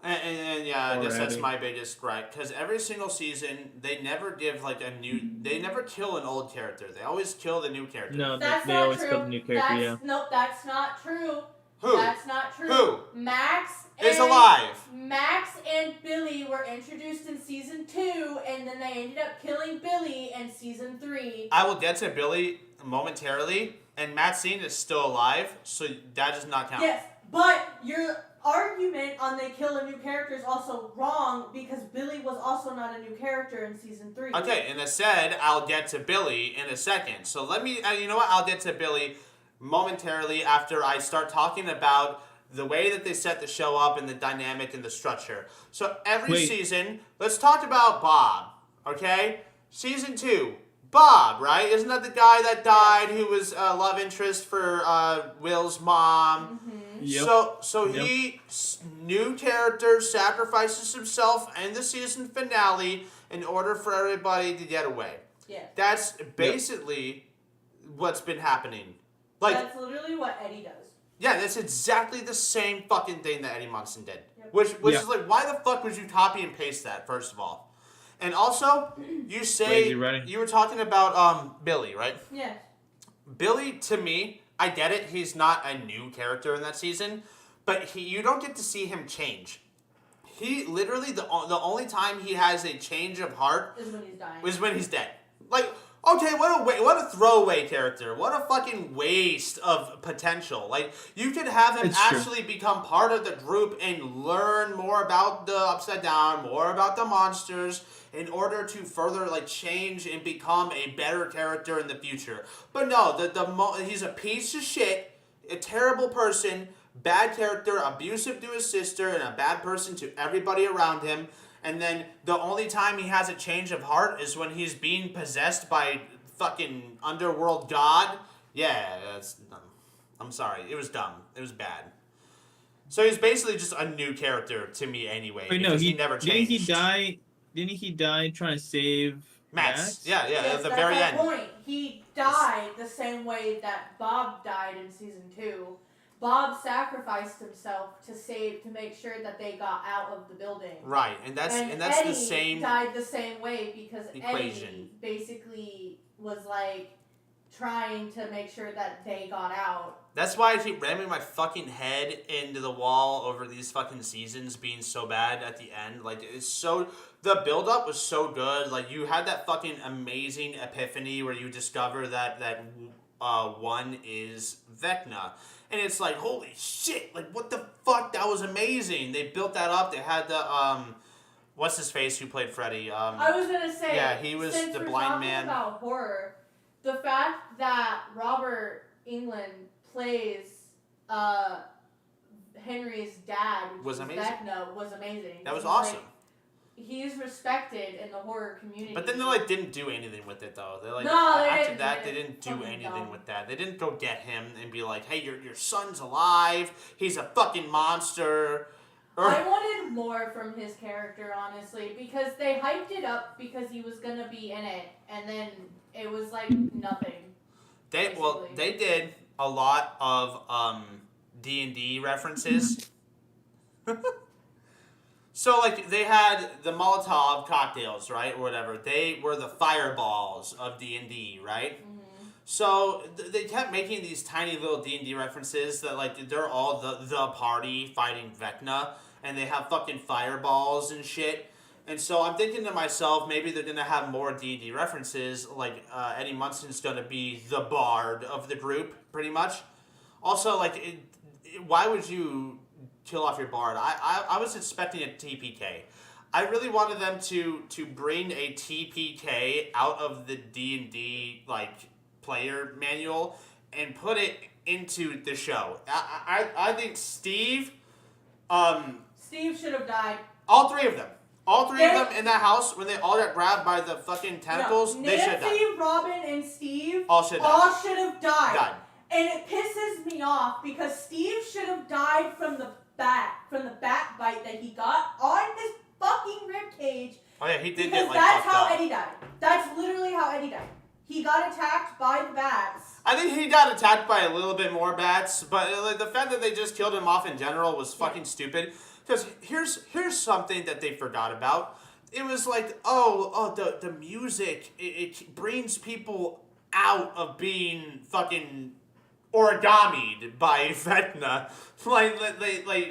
Speaker 1: and yeah, I guess that's
Speaker 4: Already.
Speaker 1: my biggest gripe. Because every single season, they never give like a new. They never kill an old character. They always kill the new character.
Speaker 4: No,
Speaker 2: That's
Speaker 4: they
Speaker 2: not
Speaker 4: always
Speaker 2: true.
Speaker 4: kill the new character,
Speaker 2: that's,
Speaker 4: yeah.
Speaker 2: Nope, that's not true.
Speaker 1: Who?
Speaker 2: That's not true.
Speaker 1: Who?
Speaker 2: Max
Speaker 1: Is
Speaker 2: and
Speaker 1: alive.
Speaker 2: Max and Billy were introduced in season 2, and then they ended up killing Billy in season 3.
Speaker 1: I will get to Billy momentarily, and Maxine is still alive, so that does not count.
Speaker 2: Yes, but your argument on they kill a new character is also wrong because Billy was also not a new character in season 3.
Speaker 1: Okay, and I said I'll get to Billy in a second. So let me, you know what? I'll get to Billy momentarily after I start talking about the way that they set the show up and the dynamic and the structure. So every
Speaker 4: Wait.
Speaker 1: season, let's talk about Bob, okay? Season 2, Bob, right? Isn't that the guy that died who was a love interest for Will's mom?
Speaker 2: Mm-hmm.
Speaker 4: Yep.
Speaker 1: So
Speaker 4: Yep.
Speaker 1: he, new character, sacrifices himself in the season finale in order for everybody to get away.
Speaker 2: Yes.
Speaker 1: That's basically what's been happening. Like,
Speaker 2: That's literally what Eddie does.
Speaker 1: yeah, that's exactly the same fucking thing that Eddie Munson did.
Speaker 2: Yep.
Speaker 1: Which
Speaker 4: Yeah.
Speaker 1: is like, why the fuck would you copy and paste that, first of all? And also, you say,
Speaker 4: Lazy writing.
Speaker 1: you were talking about Billy, right?
Speaker 2: Yes.
Speaker 1: Billy, to me, I get it. He's not a new character in that season, but you don't get to see him change. He literally the only time he has a change of heart
Speaker 2: Is when he's dying.
Speaker 1: is when he's dead. Like, okay, what a throwaway character. What a fucking waste of potential. Like, you could have him
Speaker 4: It's true.
Speaker 1: actually become part of the group and learn more about the Upside Down, more about the monsters, in order to further, like, change and become a better character in the future. But no, he's a piece of shit, a terrible person, bad character, abusive to his sister, and a bad person to everybody around him. And then the only time he has a change of heart is when he's being possessed by fucking underworld god. Yeah, that's dumb. I'm sorry. It was dumb. It was bad. So he's basically just a new character to me anyway.
Speaker 4: Wait, no,
Speaker 1: because
Speaker 4: he
Speaker 1: never
Speaker 4: didn't
Speaker 1: changed.
Speaker 4: he die? Didn't he die trying to save
Speaker 1: Max. Yeah,
Speaker 2: Yes,
Speaker 1: at the
Speaker 2: that's
Speaker 1: very
Speaker 2: my
Speaker 1: end.
Speaker 2: point. He died the same way that Bob died in season 2. Bob sacrificed himself to make sure that they got out of the building.
Speaker 1: Right, and that's
Speaker 2: Eddie
Speaker 1: the same
Speaker 2: died the same way because
Speaker 1: equation.
Speaker 2: Eddie basically was like trying to make sure that they got out.
Speaker 1: That's why I keep ramming my fucking head into the wall over these fucking seasons being so bad at the end. Like, it's so... The build-up was so good. Like, you had that fucking amazing epiphany where you discover that one is Vecna. And it's like, holy shit, like, what the fuck? That was amazing. They built that up. They had the, what's his face who played Freddy?
Speaker 2: I was gonna say,
Speaker 1: yeah, he was
Speaker 2: since
Speaker 1: the
Speaker 2: we're
Speaker 1: blind
Speaker 2: talking
Speaker 1: man.
Speaker 2: about horror, the fact that Robert Englund plays Henry's dad, which
Speaker 1: Was
Speaker 2: is
Speaker 1: amazing.
Speaker 2: Vecna, was amazing.
Speaker 1: That was
Speaker 2: He's,
Speaker 1: awesome.
Speaker 2: like, he's respected in the horror community.
Speaker 1: But then they, like, didn't do anything with it, though. They, like,
Speaker 2: No, they
Speaker 1: after
Speaker 2: didn't.
Speaker 1: that, they didn't do
Speaker 2: Fucking
Speaker 1: anything
Speaker 2: dumb.
Speaker 1: with that. They didn't go get him and be like, hey, your son's alive. He's a fucking monster. Or,
Speaker 2: I wanted more from his character, honestly, because they hyped it up because he was gonna be in it, and then it was like nothing.
Speaker 1: They did a lot of D&D references. So like they had the Molotov cocktails, right, or whatever. They were the fireballs of D&D, right?
Speaker 2: Mm-hmm.
Speaker 1: So they kept making these tiny little D&D references that like they're all the party fighting Vecna, and they have fucking fireballs and shit. And so I'm thinking to myself, maybe they're gonna have more D&D references. Like Eddie Munson's gonna be the bard of the group, pretty much. Also, like, why would you kill off your bard? I was expecting a TPK. I really wanted them to bring a TPK out of the D&D like player manual and put it into the show. I think Steve,
Speaker 2: Steve should have died.
Speaker 1: all three of them. All three of them in that house, when they all got grabbed by the fucking tentacles,
Speaker 2: No,
Speaker 1: they should have died.
Speaker 2: Nancy, Robin, and Steve
Speaker 1: All should
Speaker 2: have died.
Speaker 1: Died.
Speaker 2: And it pisses me off because Steve should have died from the bat bite that he got on his fucking rib cage.
Speaker 1: Oh yeah, he did
Speaker 2: Because
Speaker 1: get like
Speaker 2: that's
Speaker 1: fucked
Speaker 2: how
Speaker 1: up.
Speaker 2: Eddie died. That's literally how Eddie died. He got attacked by the bats.
Speaker 1: I think he got attacked by a little bit more bats, but like, the fact that they just killed him off in general was fucking stupid. Because here's something that they forgot about. It was like, the music, it brings people out of being fucking origamied by Vecna. Like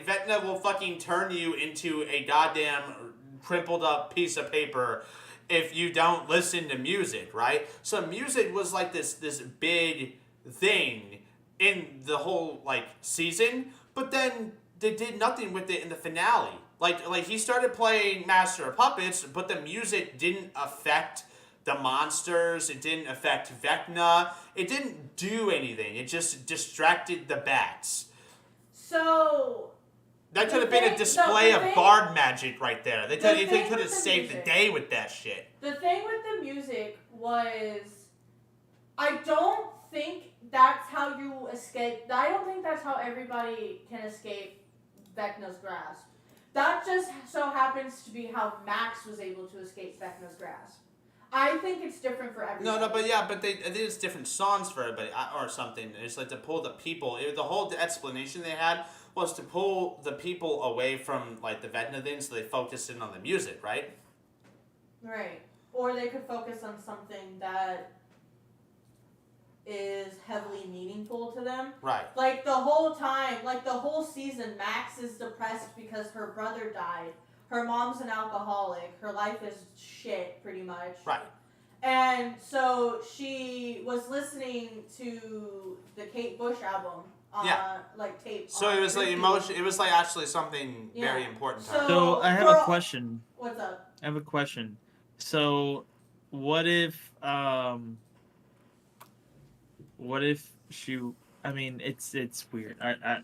Speaker 1: Vecna will fucking turn you into a goddamn crumpled up piece of paper if you don't listen to music, right? So music was like this big thing in the whole like season, but then they did nothing with it in the finale. Like he started playing Master of Puppets, but the music didn't affect the monsters. It didn't affect Vecna. It didn't do anything. It just distracted the bats.
Speaker 2: So
Speaker 1: That could have been a display of bard magic right there. They could have saved the day with that shit.
Speaker 2: The thing with the music was, I don't think that's how you escape. I don't think that's how everybody can escape Vecna's grasp. That just so happens to be how Max was able to escape Vecna's grasp. I think it's different for everybody.
Speaker 1: No, but I think it's different songs for everybody or something. It's like to pull the people. The whole explanation they had was to pull the people away from like the Vecna thing, so they focused in on the music, right?
Speaker 2: Right. Or they could focus on something that is heavily meaningful to them.
Speaker 1: Right.
Speaker 2: Like the whole time, like the whole season, Max is depressed because her brother died. Her mom's an alcoholic. Her life is shit, pretty much.
Speaker 1: Right.
Speaker 2: And so she was listening to the Kate Bush album. Like tape.
Speaker 1: So it was like emotion. It was like actually something very important. To her.
Speaker 4: So I have a question.
Speaker 2: What's up?
Speaker 4: I have a question. So, what if she? I mean, it's weird. I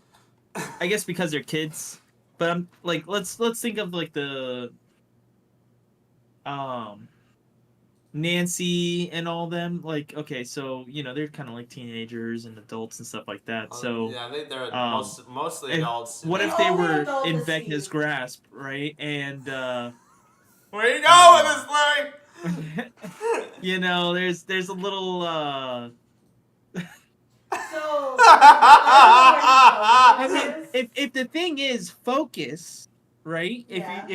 Speaker 4: guess because they're kids, but I'm like, let's think of like the Nancy and all them. Like, okay, so they're kind of like teenagers and adults and stuff like that. So
Speaker 1: yeah, they're mostly adults.
Speaker 4: What if they were in Vecna's grasp, right? And
Speaker 1: where you go with this, Larry?
Speaker 4: there's a little
Speaker 2: So
Speaker 4: I mean, if the thing is focus, right?
Speaker 2: Yeah.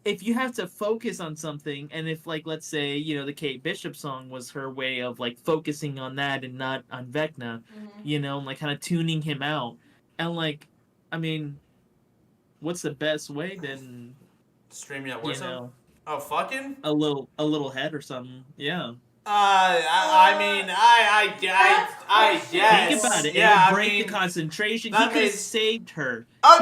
Speaker 4: If you have to focus on something, and if like let's say the Kate Bishop song was her way of like focusing on that and not on Vecna, and like kind of tuning him out, and like, I mean, what's the best way then?
Speaker 1: Streaming at Warzone. Oh, fucking
Speaker 4: a little head or something, yeah.
Speaker 1: I mean, I guess.
Speaker 4: Think about it.
Speaker 1: Yeah,
Speaker 4: it would break the concentration. He could have saved her.
Speaker 1: Oh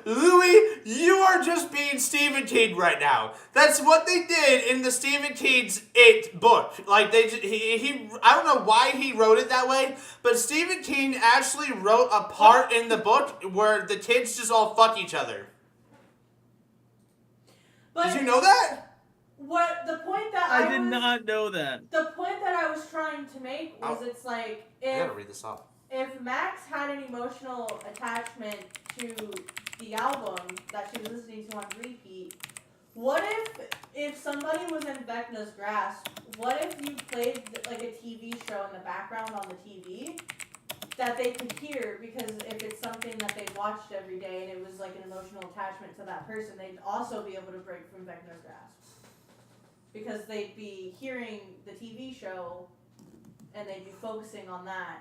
Speaker 1: no! Louis, you are just being Stephen King right now. That's what they did in the Stephen King's It book. Like he I don't know why he wrote it that way, but Stephen King actually wrote a part in the book where the kids just all fuck each other.
Speaker 2: But
Speaker 1: did you know that?
Speaker 2: What the point that
Speaker 4: I did not know that.
Speaker 2: The point that I was trying to make was it's like
Speaker 1: I gotta read this off.
Speaker 2: If Max had an emotional attachment to the album that she was listening to on repeat, what if somebody was in Vecna's grasp, what if you played like a TV show in the background on the TV that they could hear, because if it's something that they watched every day and it was like an emotional attachment to that person, they'd also be able to break from Vecna's grasp. Because they'd be hearing the TV show and they'd be focusing on that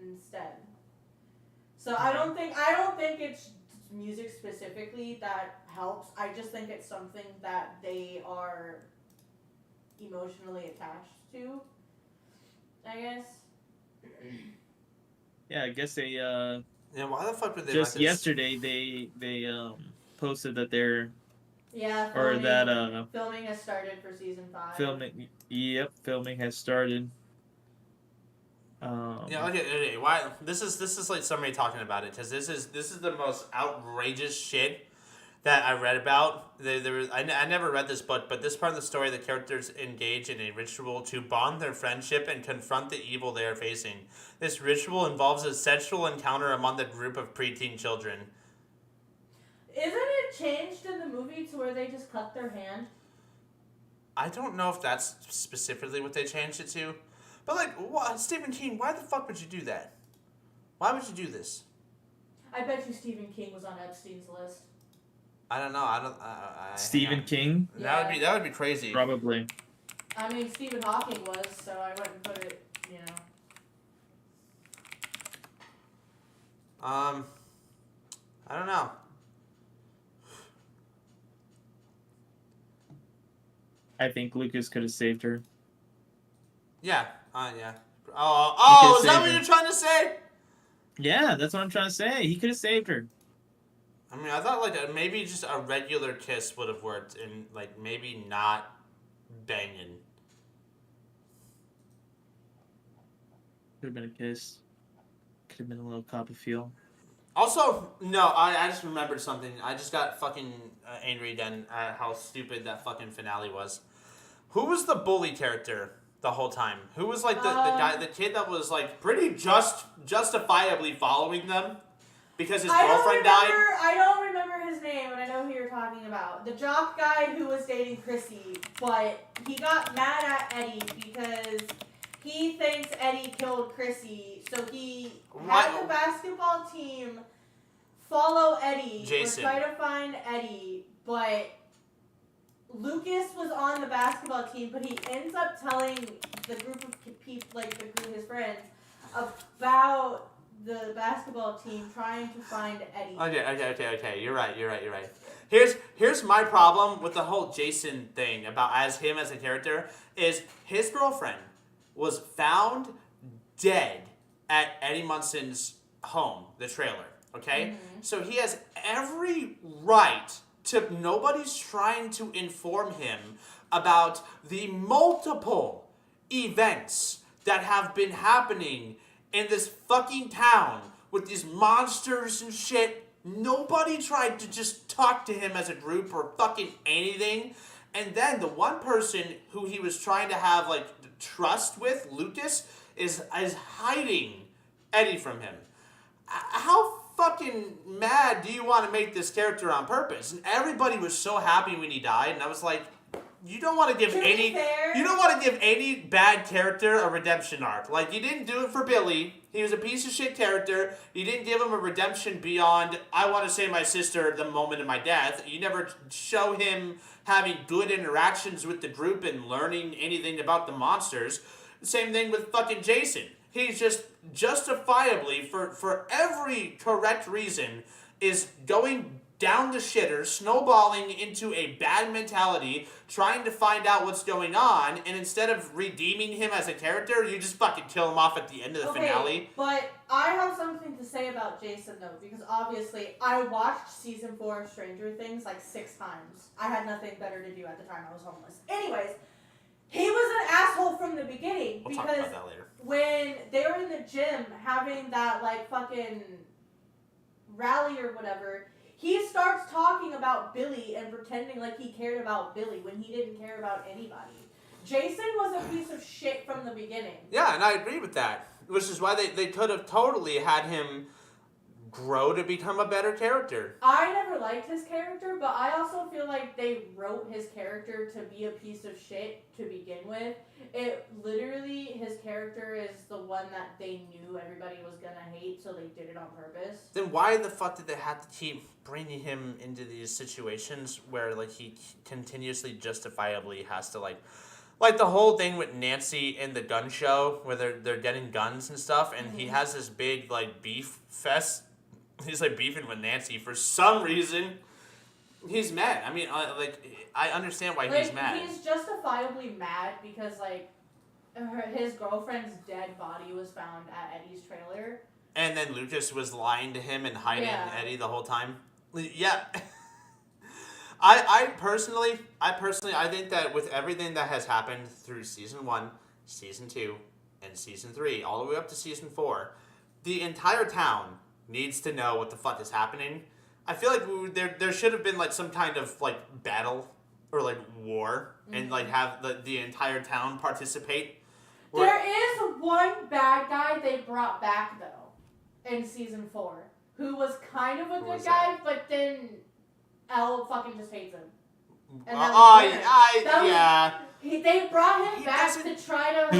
Speaker 2: instead. So I don't think it's music specifically that helps. I just think it's something that they are emotionally attached to, I guess.
Speaker 4: Yeah, I guess they
Speaker 1: Yeah, why the fuck would they
Speaker 4: just
Speaker 1: let this?
Speaker 4: yesterday they posted that they're
Speaker 2: Yeah,
Speaker 4: or
Speaker 2: filming,
Speaker 4: that
Speaker 2: filming has started for season 5.
Speaker 4: filming has started.
Speaker 1: Yeah, okay. Why? This is like somebody talking about it, because this is the most outrageous shit that I read about. I never read this book, but this part of the story, the characters engage in a ritual to bond their friendship and confront the evil they are facing. This ritual involves a sexual encounter among the group of preteen children.
Speaker 2: Isn't it changed in the movie to where they just cut their hand?
Speaker 1: I don't know if that's specifically what they changed it to, but like, Stephen King, why the fuck would you do that? Why would you do this?
Speaker 2: I bet you Stephen King was on Epstein's list.
Speaker 1: I don't know.
Speaker 4: Stephen King,
Speaker 1: That would be crazy.
Speaker 4: probably.
Speaker 2: I mean, Stephen Hawking was, so I wouldn't put it,
Speaker 1: I don't know.
Speaker 4: I think Lucas could have saved her.
Speaker 1: Yeah. Yeah.
Speaker 4: He
Speaker 1: Oh,
Speaker 4: could
Speaker 1: is that
Speaker 4: save
Speaker 1: what
Speaker 4: her.
Speaker 1: you're trying to say?
Speaker 4: Yeah, that's what I'm trying to say. He could have saved her.
Speaker 1: I mean, I thought like maybe just a regular kiss would have worked, and like maybe not banging.
Speaker 4: Could have been a kiss. Could have been a little cop of feel.
Speaker 1: Also, no, I just remembered something. I just got fucking angry then at how stupid that fucking finale was. Who was the bully character the whole time? Who was like the kid that was like pretty justifiably following them because his girlfriend died?
Speaker 2: I don't remember his name, but I know who you're talking about. The jock guy who was dating Chrissy, but he got mad at Eddie because he thinks Eddie killed Chrissy, so he had the basketball team follow Eddie
Speaker 1: Jason.
Speaker 2: or try to find Eddie, but Lucas was on the basketball team, but he ends up telling the group of people, like his friends, about the basketball team trying to find Eddie.
Speaker 1: Okay. You're right. Here's my problem with the whole Jason thing about as him as a character is his girlfriend was found dead at Eddie Munson's home, the trailer. Okay, so he has every right to. Nobody's trying to inform him about the multiple events that have been happening in this fucking town with these monsters and shit. Nobody tried to just talk to him as a group or fucking anything. And then the one person who he was trying to have like trust with, Lucas, is hiding Eddie from him. How fucking mad do you want to make this character on purpose? And everybody was so happy when he died, and I was like, you don't want to give any bad character a redemption arc. Like, you didn't do it for Billy. He was a piece of shit character. You didn't give him a redemption beyond, I want to save my sister the moment of my death. You never show him having good interactions with the group and learning anything about the monsters. Same thing with fucking Jason. He's just justifiably, for every correct reason, is going down the shitter, snowballing into a bad mentality, trying to find out what's going on, and instead of redeeming him as a character, you just fucking kill him off at the end of the finale.
Speaker 2: But I have something to say about Jason, though, because obviously I watched season 4 of Stranger Things like 6 times. I had nothing better to do at the time. I was homeless. Anyways, he was an asshole from the beginning
Speaker 1: We'll talk
Speaker 2: because
Speaker 1: about that later.
Speaker 2: when they were in the gym having that like fucking rally or whatever, he starts talking about Billy and pretending like he cared about Billy when he didn't care about anybody. Jason was a piece of shit from the beginning.
Speaker 1: Yeah, and I agree with that. Which is why they could have totally had him grow to become a better character.
Speaker 2: I never liked his character, but I also feel like they wrote his character to be a piece of shit to begin with. It literally, his character is the one that they knew everybody was gonna hate, so they did it on purpose.
Speaker 1: Then why the fuck did they have to keep bringing him into these situations where like he continuously justifiably has to like the whole thing with Nancy in the gun show where they're getting guns and stuff, and he has this big like beef fest. He's like beefing with Nancy for some reason. He's mad. I mean, I understand why he's mad.
Speaker 2: He's justifiably mad because his girlfriend's dead body was found at Eddie's trailer.
Speaker 1: And then Lucas was lying to him and hiding Eddie the whole time. Yeah. I personally, I think that with everything that has happened through season 1, season 2, and season 3, all the way up to season 4, the entire town needs to know what the fuck is happening. I feel like there should have been like some kind of like battle or like war and like have the entire town participate.
Speaker 2: There is one bad guy they brought back though in season 4 who was kind of a good guy, but then Elle fucking just hates him. They brought him back to try to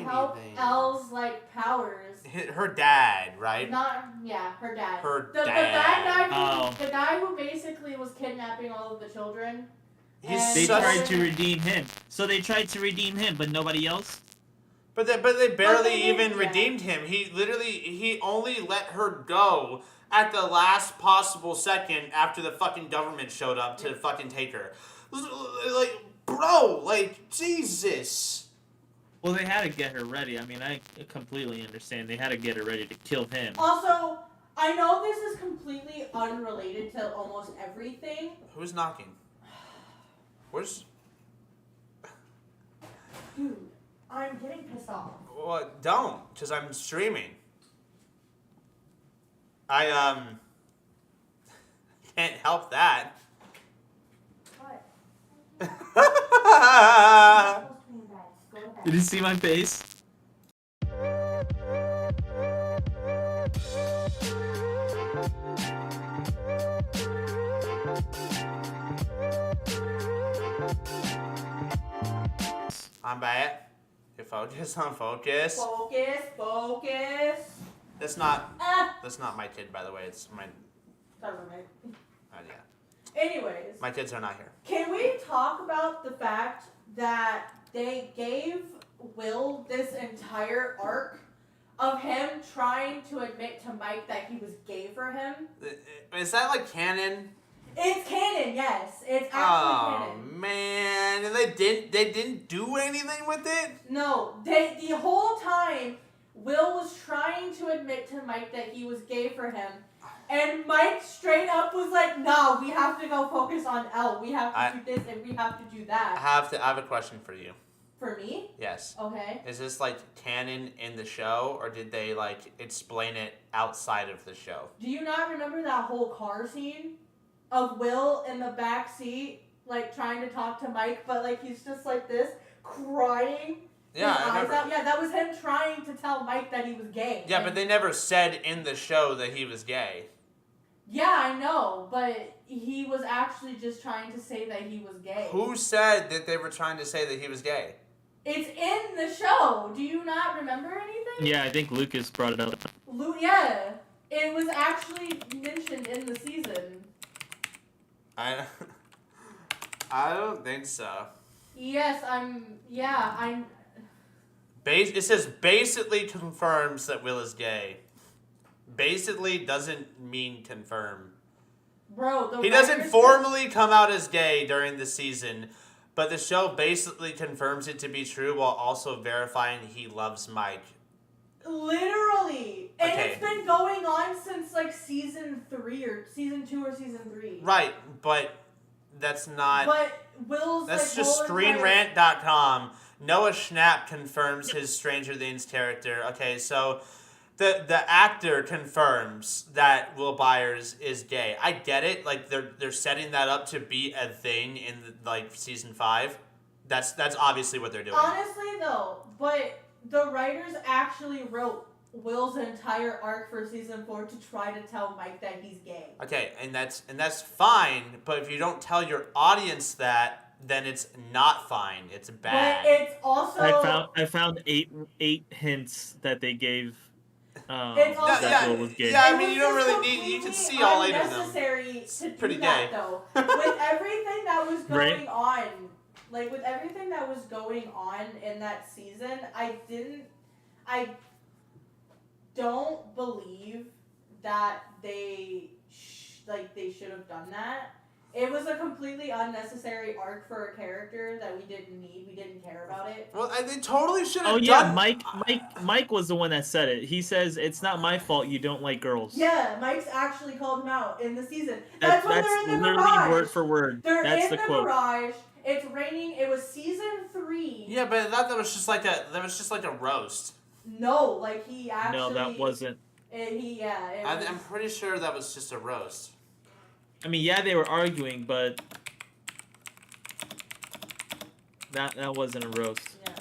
Speaker 2: help Elle's like powers.
Speaker 1: Her dad, right?
Speaker 2: Her dad.
Speaker 1: The
Speaker 2: bad guy the guy who basically was kidnapping all of the children.
Speaker 4: They tried to redeem him. So they tried to redeem him, but nobody else?
Speaker 1: But they barely even redeemed him. He only let her go at the last possible second after the fucking government showed up to fucking take her. Like, bro, like, Jesus.
Speaker 4: Well, they had to get her ready. I mean, I completely understand. They had to get her ready to kill him.
Speaker 2: Also, I know this is completely unrelated to almost everything.
Speaker 1: Who's knocking? Where's...
Speaker 2: Dude, I'm getting pissed off.
Speaker 1: Well, don't, because I'm streaming. I, can't help that.
Speaker 2: What?
Speaker 4: Did you see my face?
Speaker 1: I'm back. You focus on focus.
Speaker 2: Focus.
Speaker 1: That's not my kid, by the way. It's my...
Speaker 2: Government.
Speaker 1: Yeah.
Speaker 2: Anyways.
Speaker 1: My kids are not here.
Speaker 2: Can we talk about the fact that they gave Will this entire arc of him trying to admit to Mike that he was gay for him?
Speaker 1: Is that like canon?
Speaker 2: It's canon, yes. It's actually canon.
Speaker 1: Oh man, and they didn't do anything with it?
Speaker 2: No, the whole time Will was trying to admit to Mike that he was gay for him. And Mike straight up was like, "No, we have to go focus on Elle. We have to do this and we have to do that."
Speaker 1: I have a question for you.
Speaker 2: For me?
Speaker 1: Yes.
Speaker 2: Okay.
Speaker 1: Is this like canon in the show, or did they like explain it outside of the show?
Speaker 2: Do you not remember that whole car scene of Will in the back seat, like trying to talk to Mike, but like he's just like this, crying?
Speaker 1: Yeah,
Speaker 2: his
Speaker 1: I
Speaker 2: eyes
Speaker 1: remember.
Speaker 2: out? Yeah, that was him trying to tell Mike that he was gay.
Speaker 1: Yeah, but they never said in the show that he was gay.
Speaker 2: Yeah, I know, but he was actually just trying to say that he was gay.
Speaker 1: Who said that they were trying to say that he was gay?
Speaker 2: It's in the show. Do you not remember anything?
Speaker 4: Yeah, I think Lucas brought it up.
Speaker 2: Yeah, it was actually mentioned in the season.
Speaker 1: I don't think so.
Speaker 2: Yes, I'm.
Speaker 1: It says basically confirms that Will is gay. Basically doesn't mean confirm.
Speaker 2: Bro,
Speaker 1: He doesn't formally come out as gay during the season, but the show basically confirms it to be true while also verifying he loves Mike.
Speaker 2: Literally. And
Speaker 1: Okay.
Speaker 2: it's been going on since like season 3 or season 2 or season 3.
Speaker 1: Right, but that's not...
Speaker 2: But Will's
Speaker 1: That's
Speaker 2: like,
Speaker 1: just ScreenRant.com. Noah Schnapp confirms his Stranger Things character. Okay, so the actor confirms that Will Byers is gay. I get it. Like they're setting that up to be a thing in like season 5. That's obviously what they're doing.
Speaker 2: Honestly though, but the writers actually wrote Will's entire arc for season 4 to try to tell Mike that he's gay.
Speaker 1: Okay, and that's fine, but if you don't tell your audience that, then it's not fine. It's bad.
Speaker 2: But it's also
Speaker 4: I found eight hints that they gave.
Speaker 2: It's also-
Speaker 4: that Will was gay.
Speaker 1: Yeah, I
Speaker 2: It
Speaker 1: mean,
Speaker 2: was
Speaker 1: you don't
Speaker 2: just
Speaker 1: really need. You can
Speaker 2: completely
Speaker 1: see all 8 of them.
Speaker 2: unnecessary
Speaker 1: It's
Speaker 2: to do
Speaker 1: pretty
Speaker 2: that
Speaker 1: gay.
Speaker 2: though. With everything that was going
Speaker 4: Right.
Speaker 2: on, like with everything that was going on in that season, I don't believe that they should have done that. It was a completely unnecessary arc for a character that we didn't need. We didn't care about it.
Speaker 1: Well, they totally should have
Speaker 4: Oh yeah,
Speaker 1: done.
Speaker 4: Mike was the one that said it. He says it's not my fault you don't like girls.
Speaker 2: Yeah, Mike's actually called him out in the season. That's when they're in the
Speaker 4: literally
Speaker 2: garage.
Speaker 4: word for word.
Speaker 2: They're
Speaker 4: That's
Speaker 2: in
Speaker 4: the
Speaker 2: the
Speaker 4: quote.
Speaker 2: garage. It's raining. It was season 3.
Speaker 1: Yeah, but I thought that was just like a roast.
Speaker 2: No, like he actually.
Speaker 4: No, that wasn't.
Speaker 1: I'm pretty sure that was just a roast.
Speaker 4: I mean, yeah, they were arguing, but that wasn't a roast.
Speaker 2: Yeah.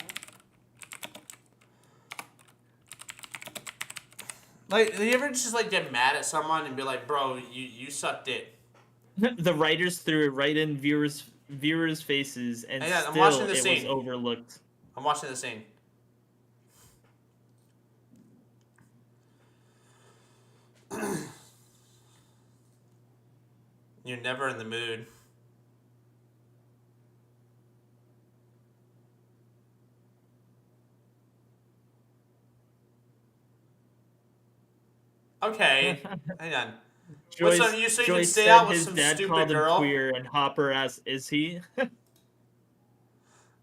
Speaker 1: Like, do you ever just like get mad at someone and be like, "Bro, you sucked it."
Speaker 4: The writers threw it right in viewers' faces, and
Speaker 1: Hang on, I'm
Speaker 4: still
Speaker 1: watching the
Speaker 4: it
Speaker 1: scene.
Speaker 4: was overlooked.
Speaker 1: I'm watching the scene. You're never in the mood. Okay, hang on.
Speaker 4: Joyce,
Speaker 1: so you can
Speaker 4: Joyce
Speaker 1: stay
Speaker 4: said
Speaker 1: out with
Speaker 4: his
Speaker 1: some
Speaker 4: dad
Speaker 1: stupid
Speaker 4: called
Speaker 1: girl?
Speaker 4: him queer, and Hopper asked, "Is he?"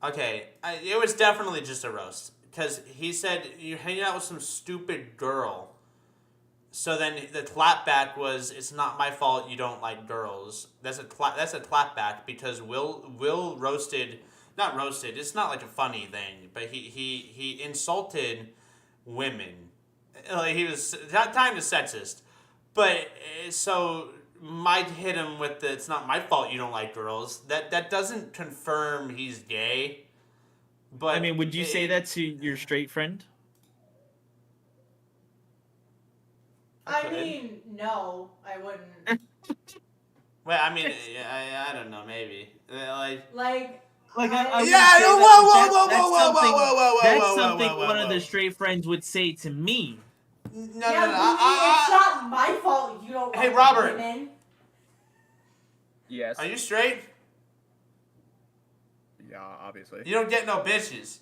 Speaker 1: Okay, it was definitely just a roast. Because he said, you're hanging out with some stupid girl. So then the clapback was, it's not my fault you don't like girls. That's a clapback because Will roasted, not roasted, it's not like a funny thing, but he insulted women. Like, he was kind of sexist. But, so Mike hit him with the, it's not my fault you don't like girls. That doesn't confirm he's gay. But
Speaker 4: I mean, would you say that to your straight friend?
Speaker 2: I mean, no, I wouldn't.
Speaker 1: Well, I mean, I don't know, maybe.
Speaker 2: Like,
Speaker 4: Like,
Speaker 2: I-
Speaker 4: would
Speaker 1: Yeah,
Speaker 4: say
Speaker 1: whoa,
Speaker 4: that-
Speaker 1: whoa,
Speaker 4: that's
Speaker 1: whoa, whoa,
Speaker 4: something-
Speaker 1: whoa, whoa, whoa,
Speaker 4: That's
Speaker 1: whoa, whoa,
Speaker 4: something
Speaker 1: whoa, whoa,
Speaker 4: one of
Speaker 1: whoa.
Speaker 4: the straight friends would say to me.
Speaker 1: No,
Speaker 2: yeah,
Speaker 1: no, no.
Speaker 2: it's not my fault you don't
Speaker 1: Hey,
Speaker 2: like
Speaker 1: Robert.
Speaker 2: women.
Speaker 5: Yes.
Speaker 1: Are you straight?
Speaker 5: Yeah, obviously.
Speaker 1: You don't get no bitches.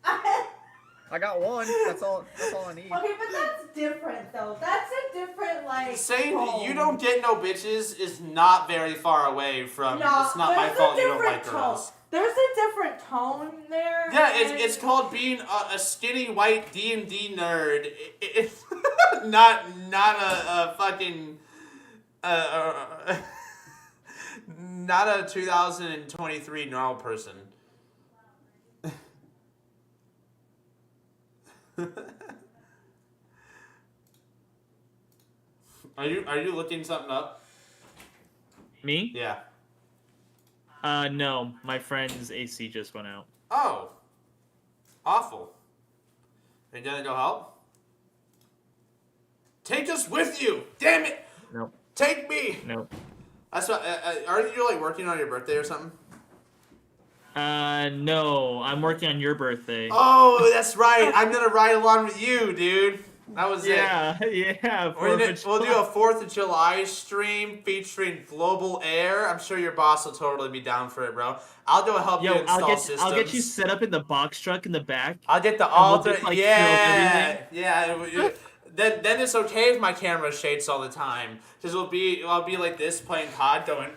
Speaker 5: I got one. That's all I need.
Speaker 2: Okay, but that's different though. That's a different like.
Speaker 1: Saying
Speaker 2: tone.
Speaker 1: you don't get no bitches is not very far away from,
Speaker 2: No,
Speaker 1: it's not my
Speaker 2: there's a
Speaker 1: fault you don't
Speaker 2: different
Speaker 1: like
Speaker 2: tone.
Speaker 1: girls.
Speaker 2: There's a different tone there.
Speaker 1: Yeah,
Speaker 2: and-
Speaker 1: it's called being a skinny white D&D nerd. It's not a fucking not a 2023 normal person. Are you looking something up?
Speaker 4: Me?
Speaker 1: Yeah.
Speaker 4: No. My friend's AC just went out.
Speaker 1: Oh. Awful. Are you gonna go help? Take us with you! Damn it!
Speaker 4: Nope.
Speaker 1: Take me!
Speaker 4: Nope.
Speaker 1: That's what. Aren't you like working on your birthday or something?
Speaker 4: No. I'm working on your birthday.
Speaker 1: Oh, that's right. I'm gonna ride along with you, dude. That was
Speaker 4: yeah, yeah.
Speaker 1: it. We'll do a 4th of July stream featuring Global Air. I'm sure your boss will totally be down for it, bro. I'll go help you
Speaker 4: Yo,
Speaker 1: install systems.
Speaker 4: I'll get you set up in the box truck in the back.
Speaker 1: I'll get the
Speaker 4: we'll
Speaker 1: altar.
Speaker 4: just, like,
Speaker 1: Yeah,
Speaker 4: film
Speaker 1: yeah. Then it's okay if my camera shakes all the time, because I'll be like this playing COD going.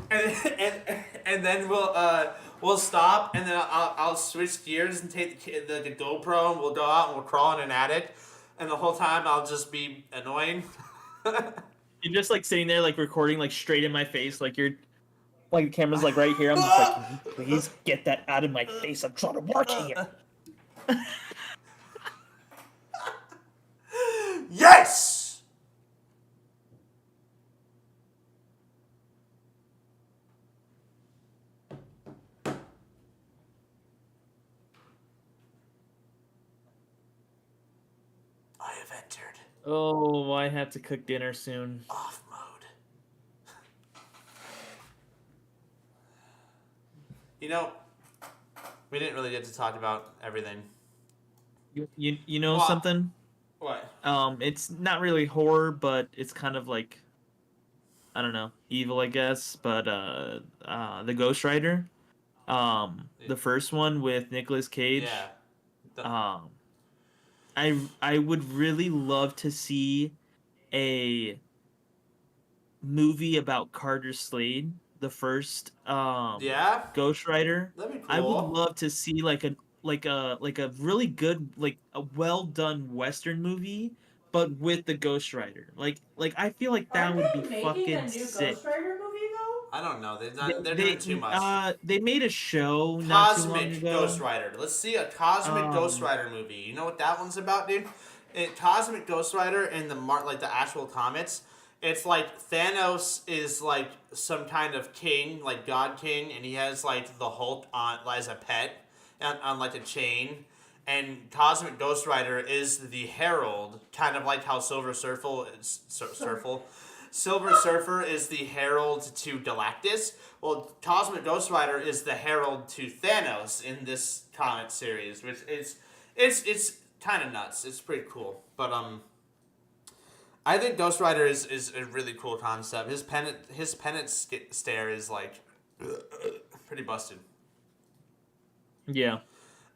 Speaker 1: and then we'll stop, and then I'll switch gears and take the GoPro, and we'll go out and we'll crawl in an attic, and the whole time I'll just be annoying.
Speaker 4: You're just like sitting there, like recording, like straight in my face, like you're, like the camera's like right here. I'm just like, "Can you please get that out of my face. I'm trying to work here."
Speaker 1: Yes. entered
Speaker 4: Oh, I have to cook dinner soon.
Speaker 1: off mode. You know, we didn't really get to talk about everything.
Speaker 4: You know
Speaker 1: What?
Speaker 4: something?
Speaker 1: What?
Speaker 4: It's not really horror, but it's kind of like, I don't know, evil, I guess. But the Ghost Rider, the first one with Nicolas Cage.
Speaker 1: Yeah. The-
Speaker 4: Um, I would really love to see a movie about Carter Slade, the first
Speaker 1: yeah?
Speaker 4: Ghost Rider.
Speaker 1: That'd be
Speaker 4: I would
Speaker 1: cool.
Speaker 4: love to see like a really good, like a well done Western movie, but with the Ghost Rider. Like I feel like that
Speaker 2: Aren't
Speaker 4: would be
Speaker 2: they making
Speaker 4: fucking
Speaker 2: a new
Speaker 4: sick.
Speaker 2: Ghost Rider movie though?
Speaker 1: I don't know.
Speaker 4: They
Speaker 1: They're doing too much.
Speaker 4: they made a show not too long
Speaker 1: Cosmic Ghost
Speaker 4: ago.
Speaker 1: Rider. Let's see a Cosmic Ghost
Speaker 4: Um,
Speaker 1: Rider movie. You know what that one's about, dude? Cosmic Ghost Rider in the like the actual comics. It's like Thanos is like some kind of king, like God King, and he has like the Hulk on as a pet, on like a chain. And Cosmic Ghost Rider is the herald, kind of like how Silver Surfer is the herald to Galactus. Well, Cosmic Ghost Rider is the herald to Thanos in this comic series, which it's kind of nuts. It's pretty cool, but I think Ghost Rider is a really cool concept. His penance stare is like pretty busted.
Speaker 4: yeah.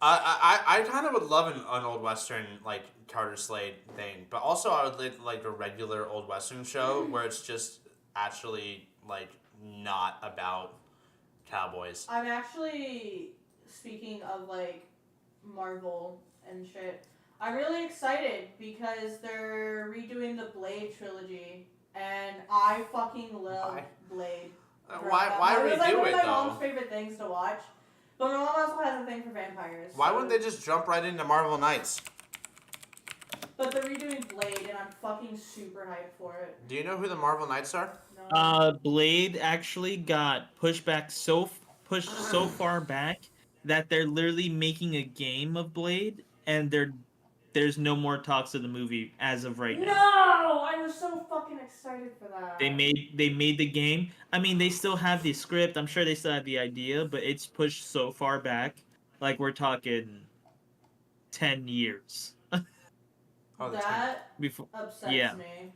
Speaker 1: I kind of would love an old western like Carter Slade thing, but also I would like a regular old western show where it's just actually like not about cowboys.
Speaker 2: I'm actually, speaking of like Marvel and shit, I'm really excited because they're redoing the Blade trilogy, and I fucking love
Speaker 1: Why?
Speaker 2: Blade.
Speaker 1: Why
Speaker 2: It was like
Speaker 1: redo
Speaker 2: one
Speaker 1: it
Speaker 2: of my mom's
Speaker 1: though?
Speaker 2: favorite things to watch. But my mom also has a thing for vampires.
Speaker 1: Why
Speaker 2: so-
Speaker 1: wouldn't they just jump right into Marvel Knights?
Speaker 2: But they're redoing Blade, and I'm fucking super hyped for it.
Speaker 1: Do you know who the Marvel Knights are?
Speaker 2: No.
Speaker 4: Blade actually got pushed so far back that they're literally making a game of Blade, and there's no more talks of the movie as of right
Speaker 2: No!
Speaker 4: now.
Speaker 2: I was so fucking excited for that.
Speaker 4: They made the game. I mean, they still have the script. I'm sure they still have the idea, but it's pushed so far back. Like we're talking 10 years
Speaker 1: Oh, that's
Speaker 2: that
Speaker 4: before.
Speaker 2: upsets
Speaker 4: Yeah.
Speaker 2: me.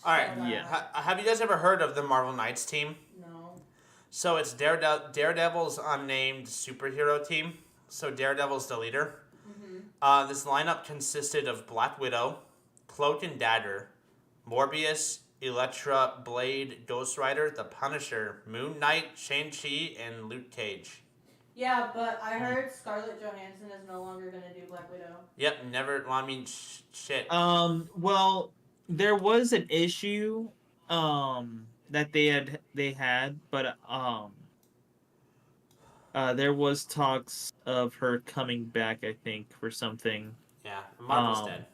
Speaker 1: Alright,
Speaker 2: So bad.
Speaker 4: yeah.
Speaker 1: Have you guys ever heard of the Marvel Knights team?
Speaker 2: No.
Speaker 1: So it's Daredevil's unnamed superhero team. So Daredevil's the leader.
Speaker 2: Mm-hmm.
Speaker 1: This lineup consisted of Black Widow, Cloak and Dagger, Morbius, Elektra, Blade, Ghost Rider, The Punisher, Moon Knight, Shang-Chi, and Luke Cage.
Speaker 2: Yeah, but I heard Scarlett Johansson is no longer gonna do Black Widow.
Speaker 1: Yep, never. Well, I mean, shit.
Speaker 4: Well, there was an issue that they had, but there was talks of her coming back, I think, for something.
Speaker 1: Yeah, Marvel's
Speaker 4: um,
Speaker 1: dead.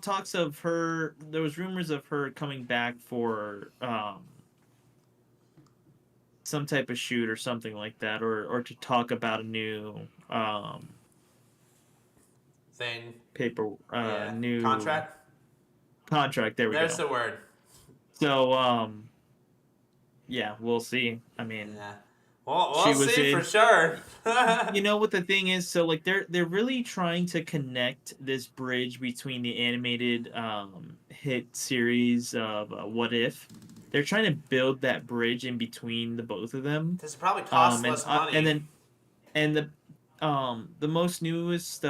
Speaker 4: Talks of her. There was rumors of her coming back for some type of shoot or something like that, or to talk about a new
Speaker 1: Thing.
Speaker 4: paper
Speaker 1: Yeah.
Speaker 4: new
Speaker 1: Contract.
Speaker 4: contract. There we
Speaker 1: There's
Speaker 4: go.
Speaker 1: the word.
Speaker 4: So yeah, we'll see. I mean,
Speaker 1: Yeah. Well,
Speaker 4: She
Speaker 1: we'll
Speaker 4: was
Speaker 1: see
Speaker 4: in-
Speaker 1: for sure.
Speaker 4: you know what the thing is, so like they're really trying to connect this bridge between the animated hit series of What If. They're trying to build that bridge in between the both of them.
Speaker 1: This probably costs
Speaker 4: and,
Speaker 1: less money.
Speaker 4: and the most newest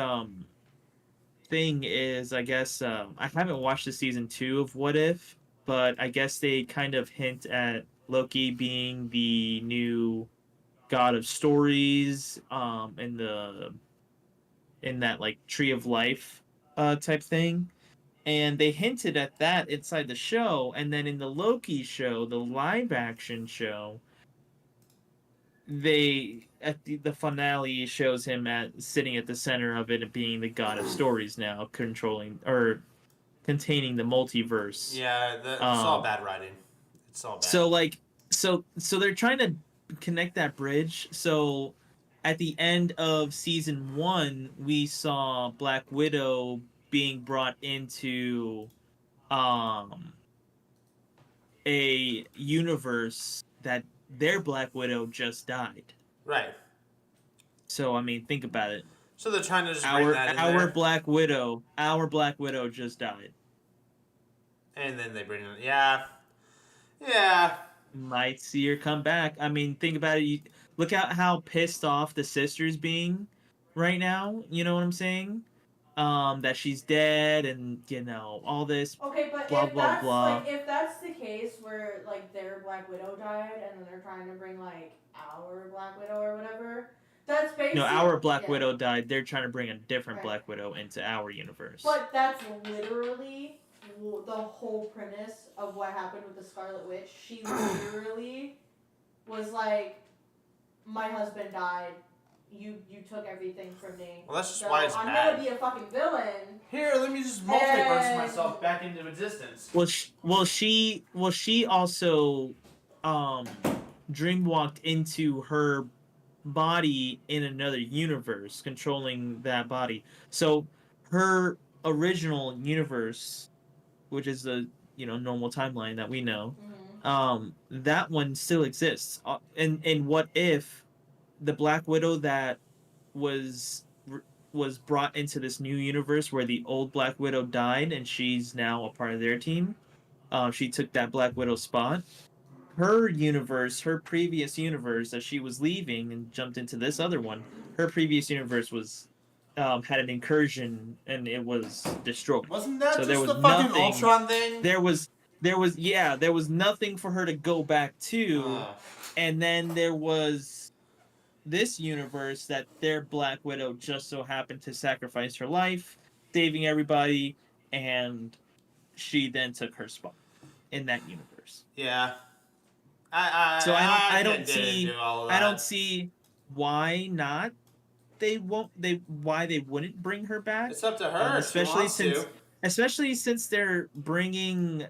Speaker 4: thing is, I guess, I haven't watched the season 2 of What If, but I guess they kind of hint at Loki being the new god of stories in that like tree of life type thing, and they hinted at that inside the show, and then in the Loki show, the live action show, they at the finale shows him sitting at the center of it and being the god of stories now, controlling or containing the multiverse.
Speaker 1: Yeah, it's all bad writing. It's all bad.
Speaker 4: So like so they're trying to connect that bridge. So at the end of season 1, we saw Black Widow being brought into um a universe that their Black Widow just died.
Speaker 1: Right.
Speaker 4: So I mean, think about it.
Speaker 1: So they're trying to just bring that in
Speaker 4: Our
Speaker 1: there,
Speaker 4: Black Widow just died.
Speaker 1: and then they bring in. Yeah. Yeah.
Speaker 4: Might see her come back. I mean, think about it. Look at how pissed off the sister's being right now. You know what I'm saying? That she's dead, and all this
Speaker 2: Okay, but
Speaker 4: blah
Speaker 2: if
Speaker 4: blah
Speaker 2: that's
Speaker 4: blah.
Speaker 2: like if that's the case where like their Black Widow died and then they're trying to bring like our Black Widow or whatever, that's basically
Speaker 4: No, our Black
Speaker 2: yeah.
Speaker 4: Widow died. They're trying to bring a different
Speaker 2: Right.
Speaker 4: Black Widow into our universe.
Speaker 2: But that's literally the whole premise of what happened with the Scarlet Witch. She literally was like, "My husband died. You took everything from me.
Speaker 1: Well, that's just
Speaker 2: so
Speaker 1: why it's
Speaker 2: I'm
Speaker 1: bad.
Speaker 2: gonna be a fucking villain."
Speaker 1: Here, let me just multiverse
Speaker 2: And-
Speaker 1: myself back into existence.
Speaker 4: She also dreamwalked into her body in another universe, controlling that body. So her original universe, which is the normal timeline that we know, that one still exists. And what if the Black Widow that was brought into this new universe where the old Black Widow died and she's now a part of their team? She took that Black Widow spot. Her universe, her previous universe that she was leaving and jumped into this other one, her previous universe was had an incursion and it was destroyed.
Speaker 1: Wasn't that
Speaker 4: So
Speaker 1: just
Speaker 4: there was
Speaker 1: the fucking
Speaker 4: nothing-
Speaker 1: Ultron thing?
Speaker 4: There was nothing for her to go back to, and then there was this universe that their Black Widow just so happened to sacrifice her life, saving everybody, and she then took her spot in that universe.
Speaker 1: Yeah.
Speaker 4: So I don't
Speaker 1: didn't
Speaker 4: see
Speaker 1: do all of
Speaker 4: I don't
Speaker 1: that.
Speaker 4: see why not. Why they wouldn't bring her back,
Speaker 1: It's up to her.
Speaker 4: especially
Speaker 1: she wants
Speaker 4: since
Speaker 1: to.
Speaker 4: especially since they're bringing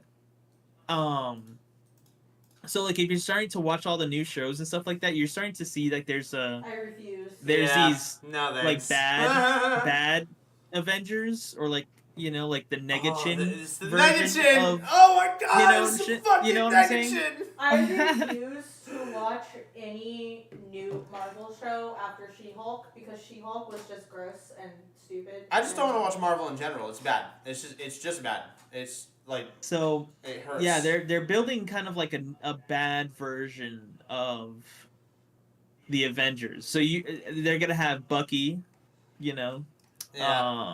Speaker 4: so like if you're starting to watch all the new shows and stuff like that, you're starting to see like there's
Speaker 2: I refuse.
Speaker 4: these
Speaker 1: no
Speaker 4: like
Speaker 1: thanks.
Speaker 4: bad Avengers, or like like the Negatron
Speaker 1: It's the
Speaker 4: version
Speaker 1: Negatron.
Speaker 4: of
Speaker 1: Oh my god,
Speaker 4: you know
Speaker 1: it's the
Speaker 4: shit-
Speaker 1: fucking
Speaker 4: you know what I'm saying?
Speaker 1: Negatron.
Speaker 2: I refuse to watch any new Marvel show after She-Hulk because She-Hulk was just gross and stupid.
Speaker 1: I just don't want to watch Marvel in general. It's bad. It's just bad. It's like
Speaker 4: so
Speaker 1: it hurts.
Speaker 4: yeah, they're building kind of like a bad version of the Avengers. So they're gonna have Bucky,
Speaker 1: yeah.
Speaker 4: um,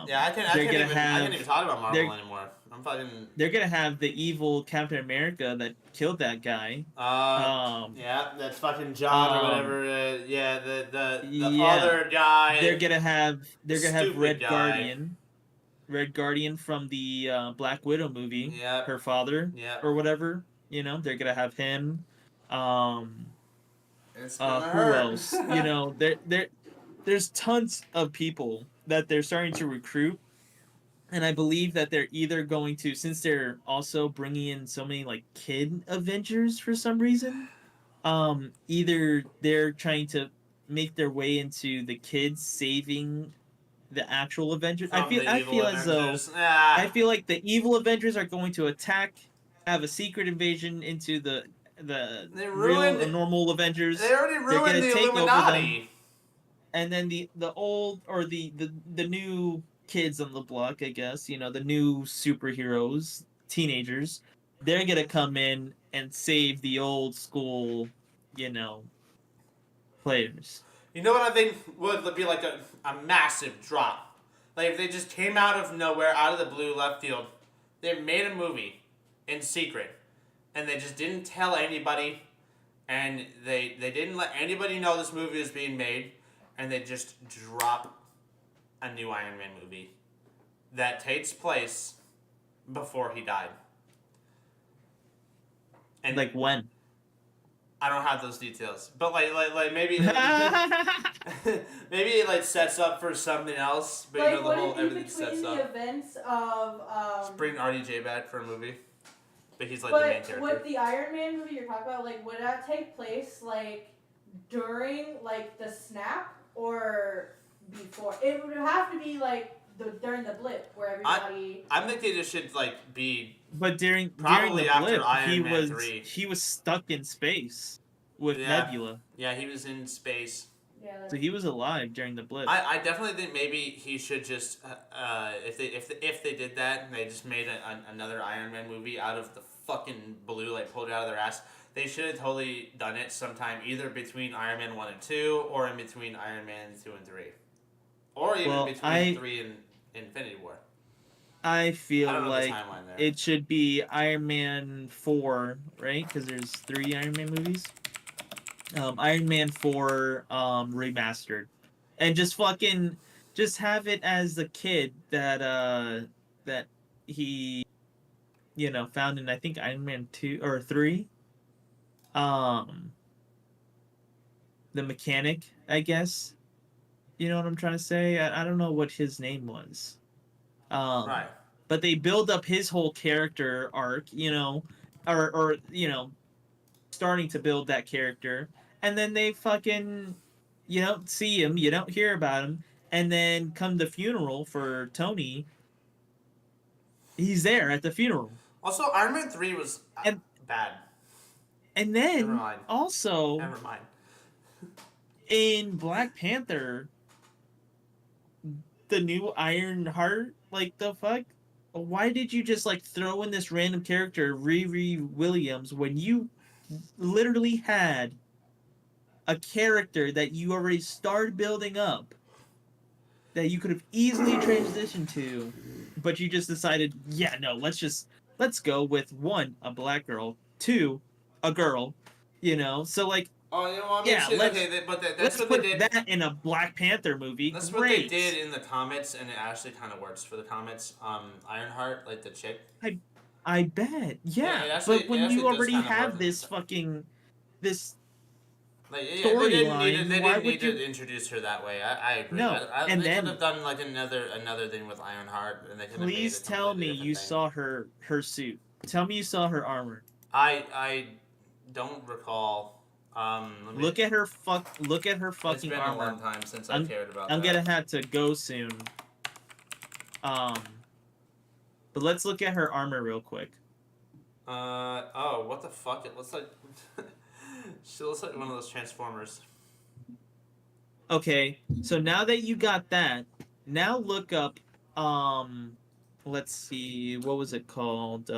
Speaker 1: Yeah, I
Speaker 4: they're
Speaker 1: can't
Speaker 4: gonna
Speaker 1: even talk about Marvel
Speaker 4: they're-
Speaker 1: anymore. I'm fucking.
Speaker 4: they're gonna have the evil Captain America that killed that guy.
Speaker 1: Yeah, that's fucking John or
Speaker 4: um,
Speaker 1: whatever. Yeah, the
Speaker 4: yeah.
Speaker 1: other guy.
Speaker 4: They're gonna have
Speaker 1: Stupid
Speaker 4: Red
Speaker 1: guy.
Speaker 4: Guardian from the Black Widow movie.
Speaker 1: Yep.
Speaker 4: Her father
Speaker 1: Yep.
Speaker 4: or whatever. They're gonna have him.
Speaker 1: It's
Speaker 4: Who
Speaker 1: gonna hurt.
Speaker 4: else? There's tons of people that they're starting to recruit, and I believe that they're either going to, since they're also bringing in so many like kid Avengers for some reason, either they're trying to make their way into the kids saving the actual Avengers. I feel as though I feel like the evil Avengers are going to attack, have a secret invasion into the
Speaker 1: They
Speaker 4: real
Speaker 1: ruined-
Speaker 4: normal Avengers.
Speaker 1: They already
Speaker 4: gonna
Speaker 1: ruined the
Speaker 4: take over
Speaker 1: Illuminati.
Speaker 4: And then the old or the new kids on the block, I guess, the new superheroes, teenagers, they're gonna come in and save the old school, players.
Speaker 1: You know what I think would be like a massive drop? Like if they just came out of nowhere, out of the blue left field, they made a movie in secret, and they just didn't tell anybody, and they didn't let anybody know this movie was being made, and they just drop a new Iron Man movie that takes place before he died. And
Speaker 4: Like when?
Speaker 1: I don't have those details, but like maybe maybe it like sets up for something else. But
Speaker 2: Like,
Speaker 1: the
Speaker 2: would
Speaker 1: whole
Speaker 2: it be
Speaker 1: everything
Speaker 2: between
Speaker 1: sets
Speaker 2: the
Speaker 1: up.
Speaker 2: events of
Speaker 1: Just bring RDJ back for a movie, but he's like the main
Speaker 2: But
Speaker 1: character.
Speaker 2: with the Iron Man movie you're talking about, like, would that take place like during like the snap or before? It would have to be like during the blip where everybody.
Speaker 1: I think they just should like be
Speaker 4: But during
Speaker 1: Probably
Speaker 4: the
Speaker 1: after
Speaker 4: blip,
Speaker 1: Iron Man 3.
Speaker 4: he was stuck in space with
Speaker 1: Yeah.
Speaker 4: Nebula,
Speaker 1: yeah, he was in space.
Speaker 2: Yeah.
Speaker 4: so he was alive during the blip.
Speaker 1: I definitely think maybe he should just if they did that and they just made another Iron Man movie out of the fucking blue, like pulled it out of their ass. They should have totally done it sometime either between Iron Man 1 and 2 or in between Iron Man 2 and 3. Or even
Speaker 4: Well,
Speaker 1: between 3 and Infinity War.
Speaker 4: I feel
Speaker 1: I don't know
Speaker 4: like
Speaker 1: the timeline there.
Speaker 4: it should be Iron Man 4, right? Because there's 3 Iron Man movies. Iron Man 4 remastered. And just have it as the kid that he found in, I think, Iron Man 2 or 3. The mechanic, I guess. You know what I'm trying to say? I don't know what his name was.
Speaker 1: Right.
Speaker 4: But they build up his whole character arc, or starting to build that character, and then they fucking, you don't see him, you don't hear about him, and then come the funeral for Tony, he's there at the funeral.
Speaker 1: Also, Iron Man 3 was bad.
Speaker 4: And
Speaker 1: Never
Speaker 4: then
Speaker 1: mind.
Speaker 4: also
Speaker 1: Never mind.
Speaker 4: in Black Panther, the new Iron Heart, like, the fuck? Why did you just like throw in this random character, Riri Williams, when you literally had a character that you already started building up that you could have easily transitioned to, but you just decided, yeah, no, let's go with 1, a black girl, 2, a girl, so like,
Speaker 1: Oh, well, I mean,
Speaker 4: yeah,
Speaker 1: that's
Speaker 4: let's
Speaker 1: what
Speaker 4: put
Speaker 1: they did.
Speaker 4: that in a Black Panther movie.
Speaker 1: That's
Speaker 4: Great.
Speaker 1: what they did in the comics, and it actually kind of works for the comics. Ironheart, like the chick.
Speaker 4: I bet, yeah.
Speaker 1: it actually-
Speaker 4: But when
Speaker 1: it actually
Speaker 4: you
Speaker 1: does
Speaker 4: already
Speaker 1: kinda
Speaker 4: have
Speaker 1: work.
Speaker 4: this fucking this
Speaker 1: Like, yeah, they didn't need,
Speaker 4: storyline,
Speaker 1: they
Speaker 4: why
Speaker 1: didn't need
Speaker 4: would you-
Speaker 1: to introduce her that way. I agree.
Speaker 4: No, and
Speaker 1: they
Speaker 4: then-
Speaker 1: could have done like another thing with Ironheart, and they could have made
Speaker 4: please
Speaker 1: a
Speaker 4: tell me
Speaker 1: completely
Speaker 4: you
Speaker 1: different thing.
Speaker 4: saw her suit. Tell me you saw her armor.
Speaker 1: I don't recall.
Speaker 4: Look at her
Speaker 1: It's
Speaker 4: fucking
Speaker 1: been a
Speaker 4: armor.
Speaker 1: long time since I cared about
Speaker 4: I'm
Speaker 1: that.
Speaker 4: gonna have to go soon. But let's look at her armor real quick.
Speaker 1: Oh, what the fuck? It looks like she looks like one of those Transformers.
Speaker 4: Okay, so now that you got that, now look up let's see, what was it called?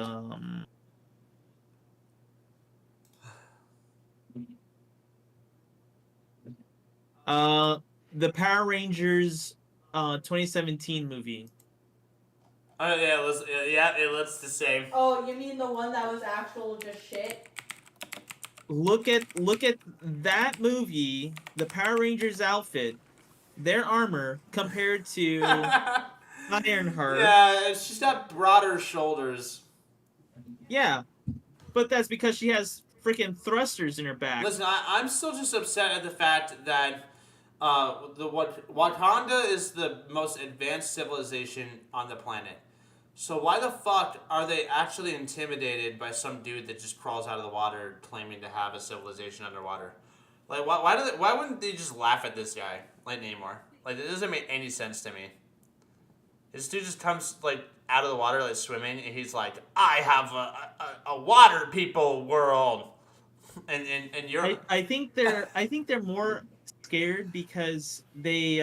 Speaker 4: The Power Rangers 2017 movie.
Speaker 1: Oh yeah, it looks the same.
Speaker 2: Oh, you mean the one that was actual just shit?
Speaker 4: Look at that movie, the Power Rangers outfit, their armor compared to Ironheart.
Speaker 1: Yeah, she's got broader shoulders.
Speaker 4: Yeah, but that's because she has freaking thrusters in her back.
Speaker 1: Listen, I'm still just upset at the fact that Wakanda is the most advanced civilization on the planet. So why the fuck are they actually intimidated by some dude that just crawls out of the water claiming to have a civilization underwater? Like, why wouldn't they just laugh at this guy, like Namor? Like, it doesn't make any sense to me. This dude just comes, like, out of the water, like, swimming, and he's like, I have a water people world. And you're...
Speaker 4: I think they're more scared because they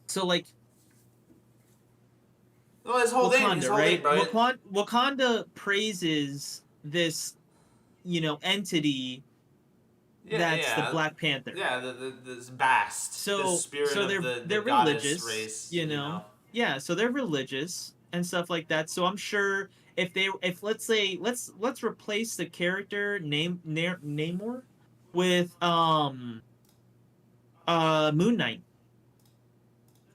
Speaker 4: so like
Speaker 1: Well, his whole
Speaker 4: Wakanda,
Speaker 1: thing,
Speaker 4: right?
Speaker 1: bro.
Speaker 4: Wakanda praises this, entity that's the Black Panther.
Speaker 1: Yeah, this Bast.
Speaker 4: So
Speaker 1: the spirit
Speaker 4: so
Speaker 1: of
Speaker 4: they're
Speaker 1: the goddess
Speaker 4: religious,
Speaker 1: race.
Speaker 4: Yeah, so they're religious and stuff like that. So I'm sure if let's say let's replace the character Namor with Moon Knight.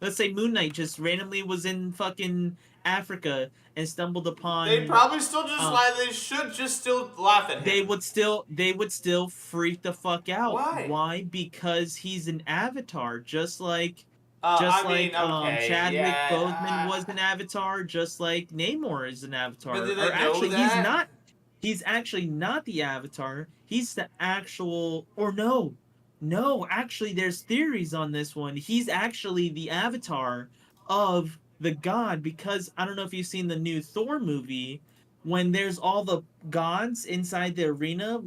Speaker 4: Let's say Moon Knight just randomly was in fucking Africa and stumbled upon.
Speaker 1: They probably still just lie. They should just still laugh at him.
Speaker 4: They would still freak the fuck out.
Speaker 1: Why?
Speaker 4: Why? Because he's an avatar, just like
Speaker 1: okay,
Speaker 4: Chadwick
Speaker 1: yeah,
Speaker 4: Boseman was an avatar, just like Namor is an avatar.
Speaker 1: But do they
Speaker 4: Or
Speaker 1: know
Speaker 4: actually,
Speaker 1: that?
Speaker 4: He's actually not the avatar. He's the actual. Or no. Actually, there's theories on this one. He's actually the avatar of the god, because I don't know if you've seen the new Thor movie, when there's all the gods inside the arena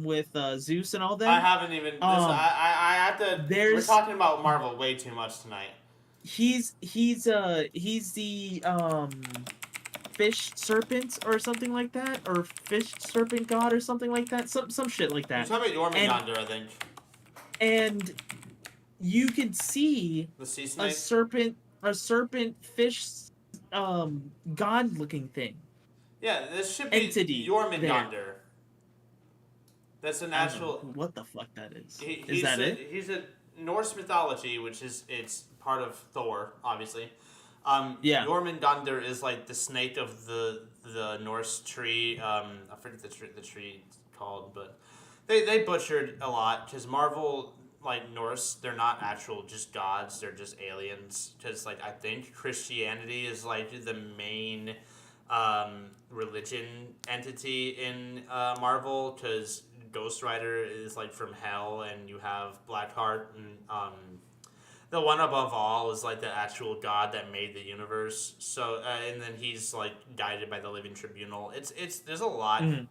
Speaker 4: with Zeus and all
Speaker 1: I
Speaker 4: them.
Speaker 1: haven't even. This,
Speaker 4: Um,
Speaker 1: I have to. We're
Speaker 4: there's
Speaker 1: talking about Marvel way too much tonight.
Speaker 4: he's the fish serpent or something like that, or fish serpent god or something like that, some shit like
Speaker 1: You're
Speaker 4: that.
Speaker 1: talking about
Speaker 4: And
Speaker 1: Jormungandr, I think.
Speaker 4: and you can see
Speaker 1: The sea
Speaker 4: a
Speaker 1: snake.
Speaker 4: serpent fish god looking thing
Speaker 1: Yeah, this should be
Speaker 4: entity
Speaker 1: Jormungandr. That's an
Speaker 4: I don't know
Speaker 1: actual.
Speaker 4: what the fuck that is.
Speaker 1: He's
Speaker 4: Is that
Speaker 1: a,
Speaker 4: it?
Speaker 1: He's a Norse mythology, which is it's part of Thor, obviously.
Speaker 4: Yeah.
Speaker 1: Jormungandr is like the snake of the Norse tree. I forget the tree it's called, but they butchered a lot because Marvel, like Norse, they're not actual just gods. They're just aliens. Because like I think Christianity is like the main religion entity in Marvel, because Ghost Rider is like from hell, and you have Blackheart, and the one above all is like the actual god that made the universe. So and then he's like guided by the living tribunal. It's there's a lot
Speaker 4: Mhm.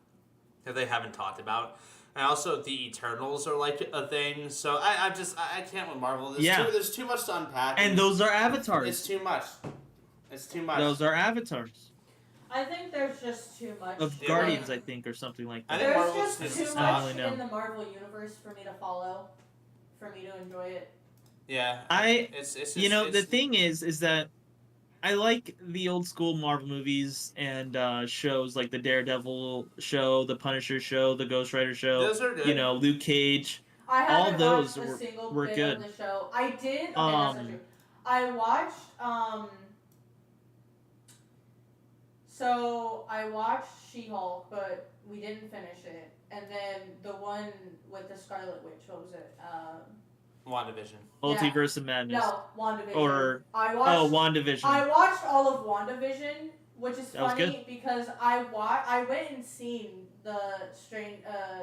Speaker 1: that they haven't talked about. And also the Eternals are like a thing. So I can't with Marvel. There's too much to unpack.
Speaker 4: And those are avatars.
Speaker 1: It's too much. It's too much.
Speaker 4: Those are avatars
Speaker 2: I think there's just too much.
Speaker 4: of
Speaker 1: Yeah.
Speaker 4: Guardians, I think, or something like
Speaker 1: I
Speaker 4: that.
Speaker 1: think
Speaker 2: There's
Speaker 1: Marvel
Speaker 2: just
Speaker 1: needs
Speaker 2: too
Speaker 1: to
Speaker 2: much
Speaker 1: stop.
Speaker 4: I don't really
Speaker 2: in
Speaker 4: know.
Speaker 2: the Marvel universe for me to follow, for me to enjoy it.
Speaker 1: Yeah.
Speaker 4: I
Speaker 1: It's just,
Speaker 4: you know, the
Speaker 1: it's,
Speaker 4: thing is that I like the old school Marvel movies and shows like the Daredevil show, the Punisher show, the Ghost Rider show,
Speaker 1: those are good.
Speaker 4: you know, Luke Cage.
Speaker 2: I
Speaker 4: All
Speaker 2: haven't
Speaker 4: those
Speaker 2: watched a single
Speaker 4: were
Speaker 2: bit
Speaker 4: good.
Speaker 2: of the show. I did. Okay, that's not true. I watched. So I watched She-Hulk, but we didn't finish it. And then the one with the Scarlet Witch. What was it?
Speaker 1: WandaVision.
Speaker 4: Multiverse of Madness.
Speaker 2: No, WandaVision.
Speaker 4: Or
Speaker 2: I watched.
Speaker 4: WandaVision.
Speaker 2: I watched all of WandaVision, which is
Speaker 4: That was
Speaker 2: funny because I went and seen the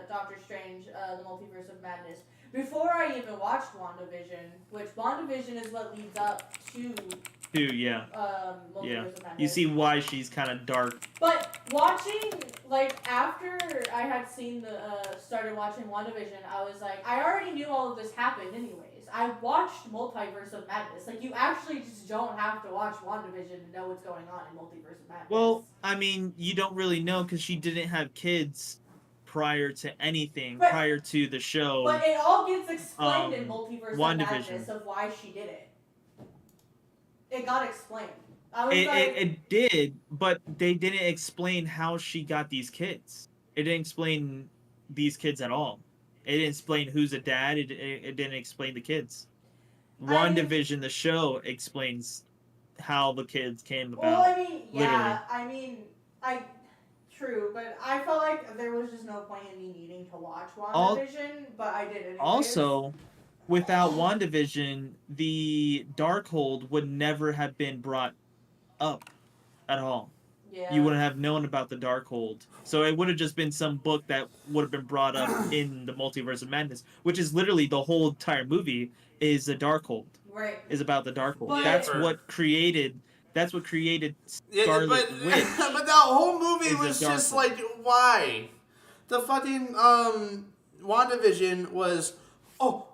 Speaker 2: Doctor Strange, the Multiverse of Madness before I even watched WandaVision, which WandaVision is what leads up to
Speaker 4: yeah.
Speaker 2: Multiverse
Speaker 4: Yeah.
Speaker 2: of Madness.
Speaker 4: You see why she's kind of dark.
Speaker 2: But watching, like, after I had seen started watching WandaVision, I was like, I already knew all of this happened anyways. I watched Multiverse of Madness. Like, you actually just don't have to watch WandaVision to know what's going on in Multiverse of Madness.
Speaker 4: Well, I mean, you don't really know because she didn't have kids prior to anything,
Speaker 2: But-
Speaker 4: prior to the show.
Speaker 2: But it all gets explained in Multiverse of
Speaker 4: WandaVision.
Speaker 2: Madness of why she did it. It got explained. I was
Speaker 4: It,
Speaker 2: like,
Speaker 4: it did, but they didn't explain how she got these kids. It didn't explain these kids at all. It didn't explain who's a dad. It didn't explain the kids. WandaVision, the show, explains how the kids came about.
Speaker 2: well, I mean, yeah, I mean, true, but I felt like there was just no point in me needing to watch WandaVision, but I did anyways.
Speaker 4: Also, without WandaVision, the Darkhold would never have been brought up at all.
Speaker 2: yeah.
Speaker 4: You wouldn't have known about the Darkhold. So it would have just been some book that would have been brought up in the Multiverse of Madness, which is literally the whole entire movie is the Darkhold.
Speaker 2: Right.
Speaker 4: Is about the Darkhold.
Speaker 2: But-
Speaker 4: That's what created Scarlet Witch.
Speaker 1: But the whole movie
Speaker 4: is a
Speaker 1: was just
Speaker 4: Darkhold.
Speaker 1: like, why? The fucking WandaVision was, oh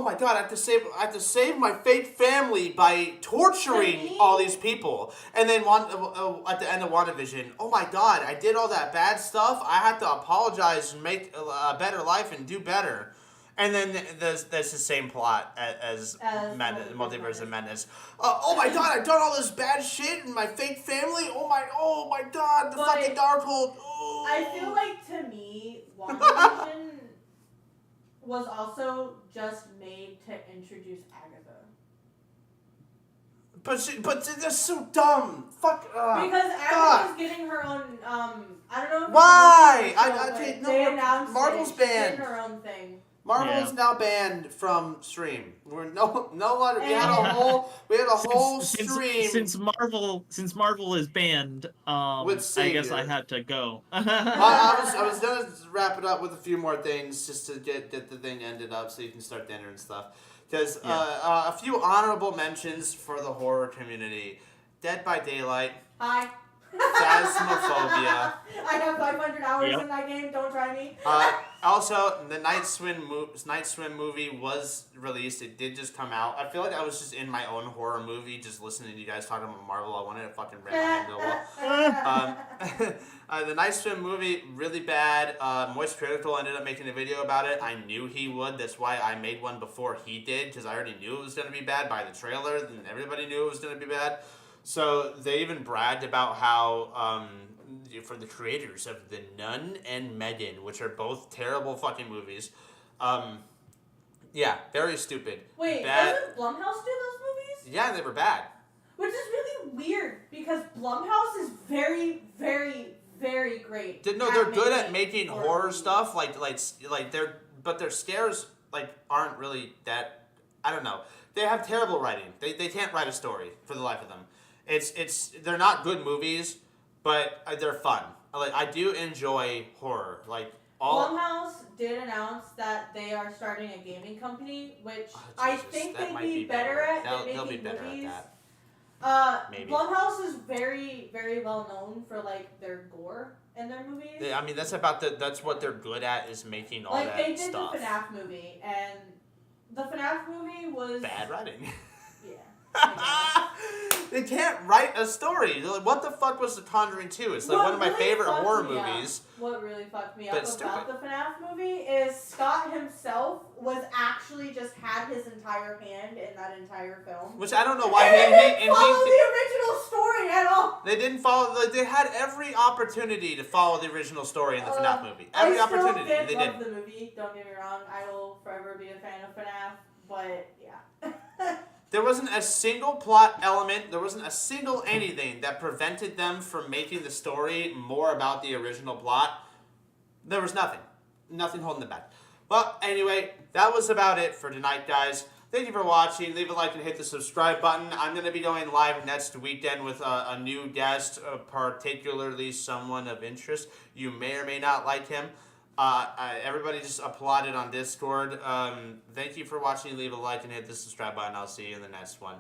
Speaker 1: my god, I have to save my fake family by torturing all these people. And then at the end of WandaVision, oh my god, I did all that bad stuff. I had to apologize and make a better life and do better. And then there's the same plot as Multiverse of Madness. Oh my god, I've done all this bad shit and my fake family. Oh my god, the
Speaker 2: But
Speaker 1: fucking Darkhold. Oh.
Speaker 2: I feel like, to me, WandaVision was also just made to introduce Agatha.
Speaker 1: But that's so dumb. Fuck.
Speaker 2: Because Agatha's getting her own, I don't know if
Speaker 1: Why?
Speaker 2: they announced
Speaker 1: Marvel's
Speaker 2: it. She's
Speaker 1: banned.
Speaker 2: getting her own thing.
Speaker 1: Marvel is now banned from stream. We're no longer. We had a whole stream.
Speaker 4: Since Marvel is banned, I
Speaker 1: With
Speaker 4: guess
Speaker 1: Savior.
Speaker 4: I had to go.
Speaker 1: I was gonna wrap it up with a few more things just to get the thing ended up so you can start dinner and stuff. There's a few honorable mentions for the horror community. Dead by Daylight,
Speaker 2: Hi.
Speaker 1: Phasmophobia.
Speaker 2: I have 500 hours
Speaker 4: Yep.
Speaker 2: in that game. Don't try me.
Speaker 1: Also, the Night Swim movie was released. It did just come out. I feel like I was just in my own horror movie, just listening to you guys talking about Marvel. I wanted to fucking ram my hand to the wall. The Night Swim movie, really bad. Moist Critical ended up making a video about it. I knew he would. That's why I made one before he did, because I already knew it was going to be bad by the trailer, and everybody knew it was going to be bad. So they even bragged about how, for the creators of The Nun and Megan, which are both terrible fucking movies, yeah, very stupid.
Speaker 2: Wait,
Speaker 1: Bad.
Speaker 2: doesn't Blumhouse do those movies?
Speaker 1: Yeah, they were bad.
Speaker 2: Which is really weird because Blumhouse is very, very, very great.
Speaker 1: No, they're good at making horror
Speaker 2: movies.
Speaker 1: stuff. Like but their scares aren't really that. I don't know. They have terrible writing. They can't write a story for the life of them. They're not good movies, but they're fun. I do enjoy horror.
Speaker 2: Blumhouse did announce that they are starting a gaming company, which I
Speaker 1: Jesus,
Speaker 2: think
Speaker 1: that
Speaker 2: they'd
Speaker 1: might
Speaker 2: be better at
Speaker 1: They'll
Speaker 2: than
Speaker 1: be
Speaker 2: making
Speaker 1: better
Speaker 2: movies.
Speaker 1: at that. Maybe.
Speaker 2: Blumhouse is very, very well known for their gore in their movies.
Speaker 1: Yeah, I mean, that's what they're good at, is making all that
Speaker 2: they did
Speaker 1: stuff.
Speaker 2: the FNAF movie, and the FNAF movie was
Speaker 1: Bad writing.
Speaker 2: Yeah.
Speaker 1: They can't write a story. They're like, what the fuck was The Conjuring 2? It's one of my favorite horror movies.
Speaker 2: What really fucked me
Speaker 1: But
Speaker 2: up
Speaker 1: it's
Speaker 2: about the FNAF movie is Scott himself was actually just had his entire hand in that entire film.
Speaker 1: Which I don't know why
Speaker 2: They didn't follow the original story at all.
Speaker 1: They didn't follow. They had every opportunity to follow the original story in the FNAF movie. Every opportunity.
Speaker 2: I
Speaker 1: They
Speaker 2: still did love
Speaker 1: didn't.
Speaker 2: the movie. Don't get me wrong. I will forever be a fan of FNAF. But yeah.
Speaker 1: There wasn't a single plot element. There wasn't a single anything that prevented them from making the story more about the original plot. There was nothing. Nothing holding them back. Well, anyway, that was about it for tonight, guys. Thank you for watching. Leave a like and hit the subscribe button. I'm going to be going live next weekend with a new guest, particularly someone of interest. You may or may not like him. Everybody just applauded on Discord. Thank you for watching. Leave a like and hit the subscribe button. I'll see you in the next one.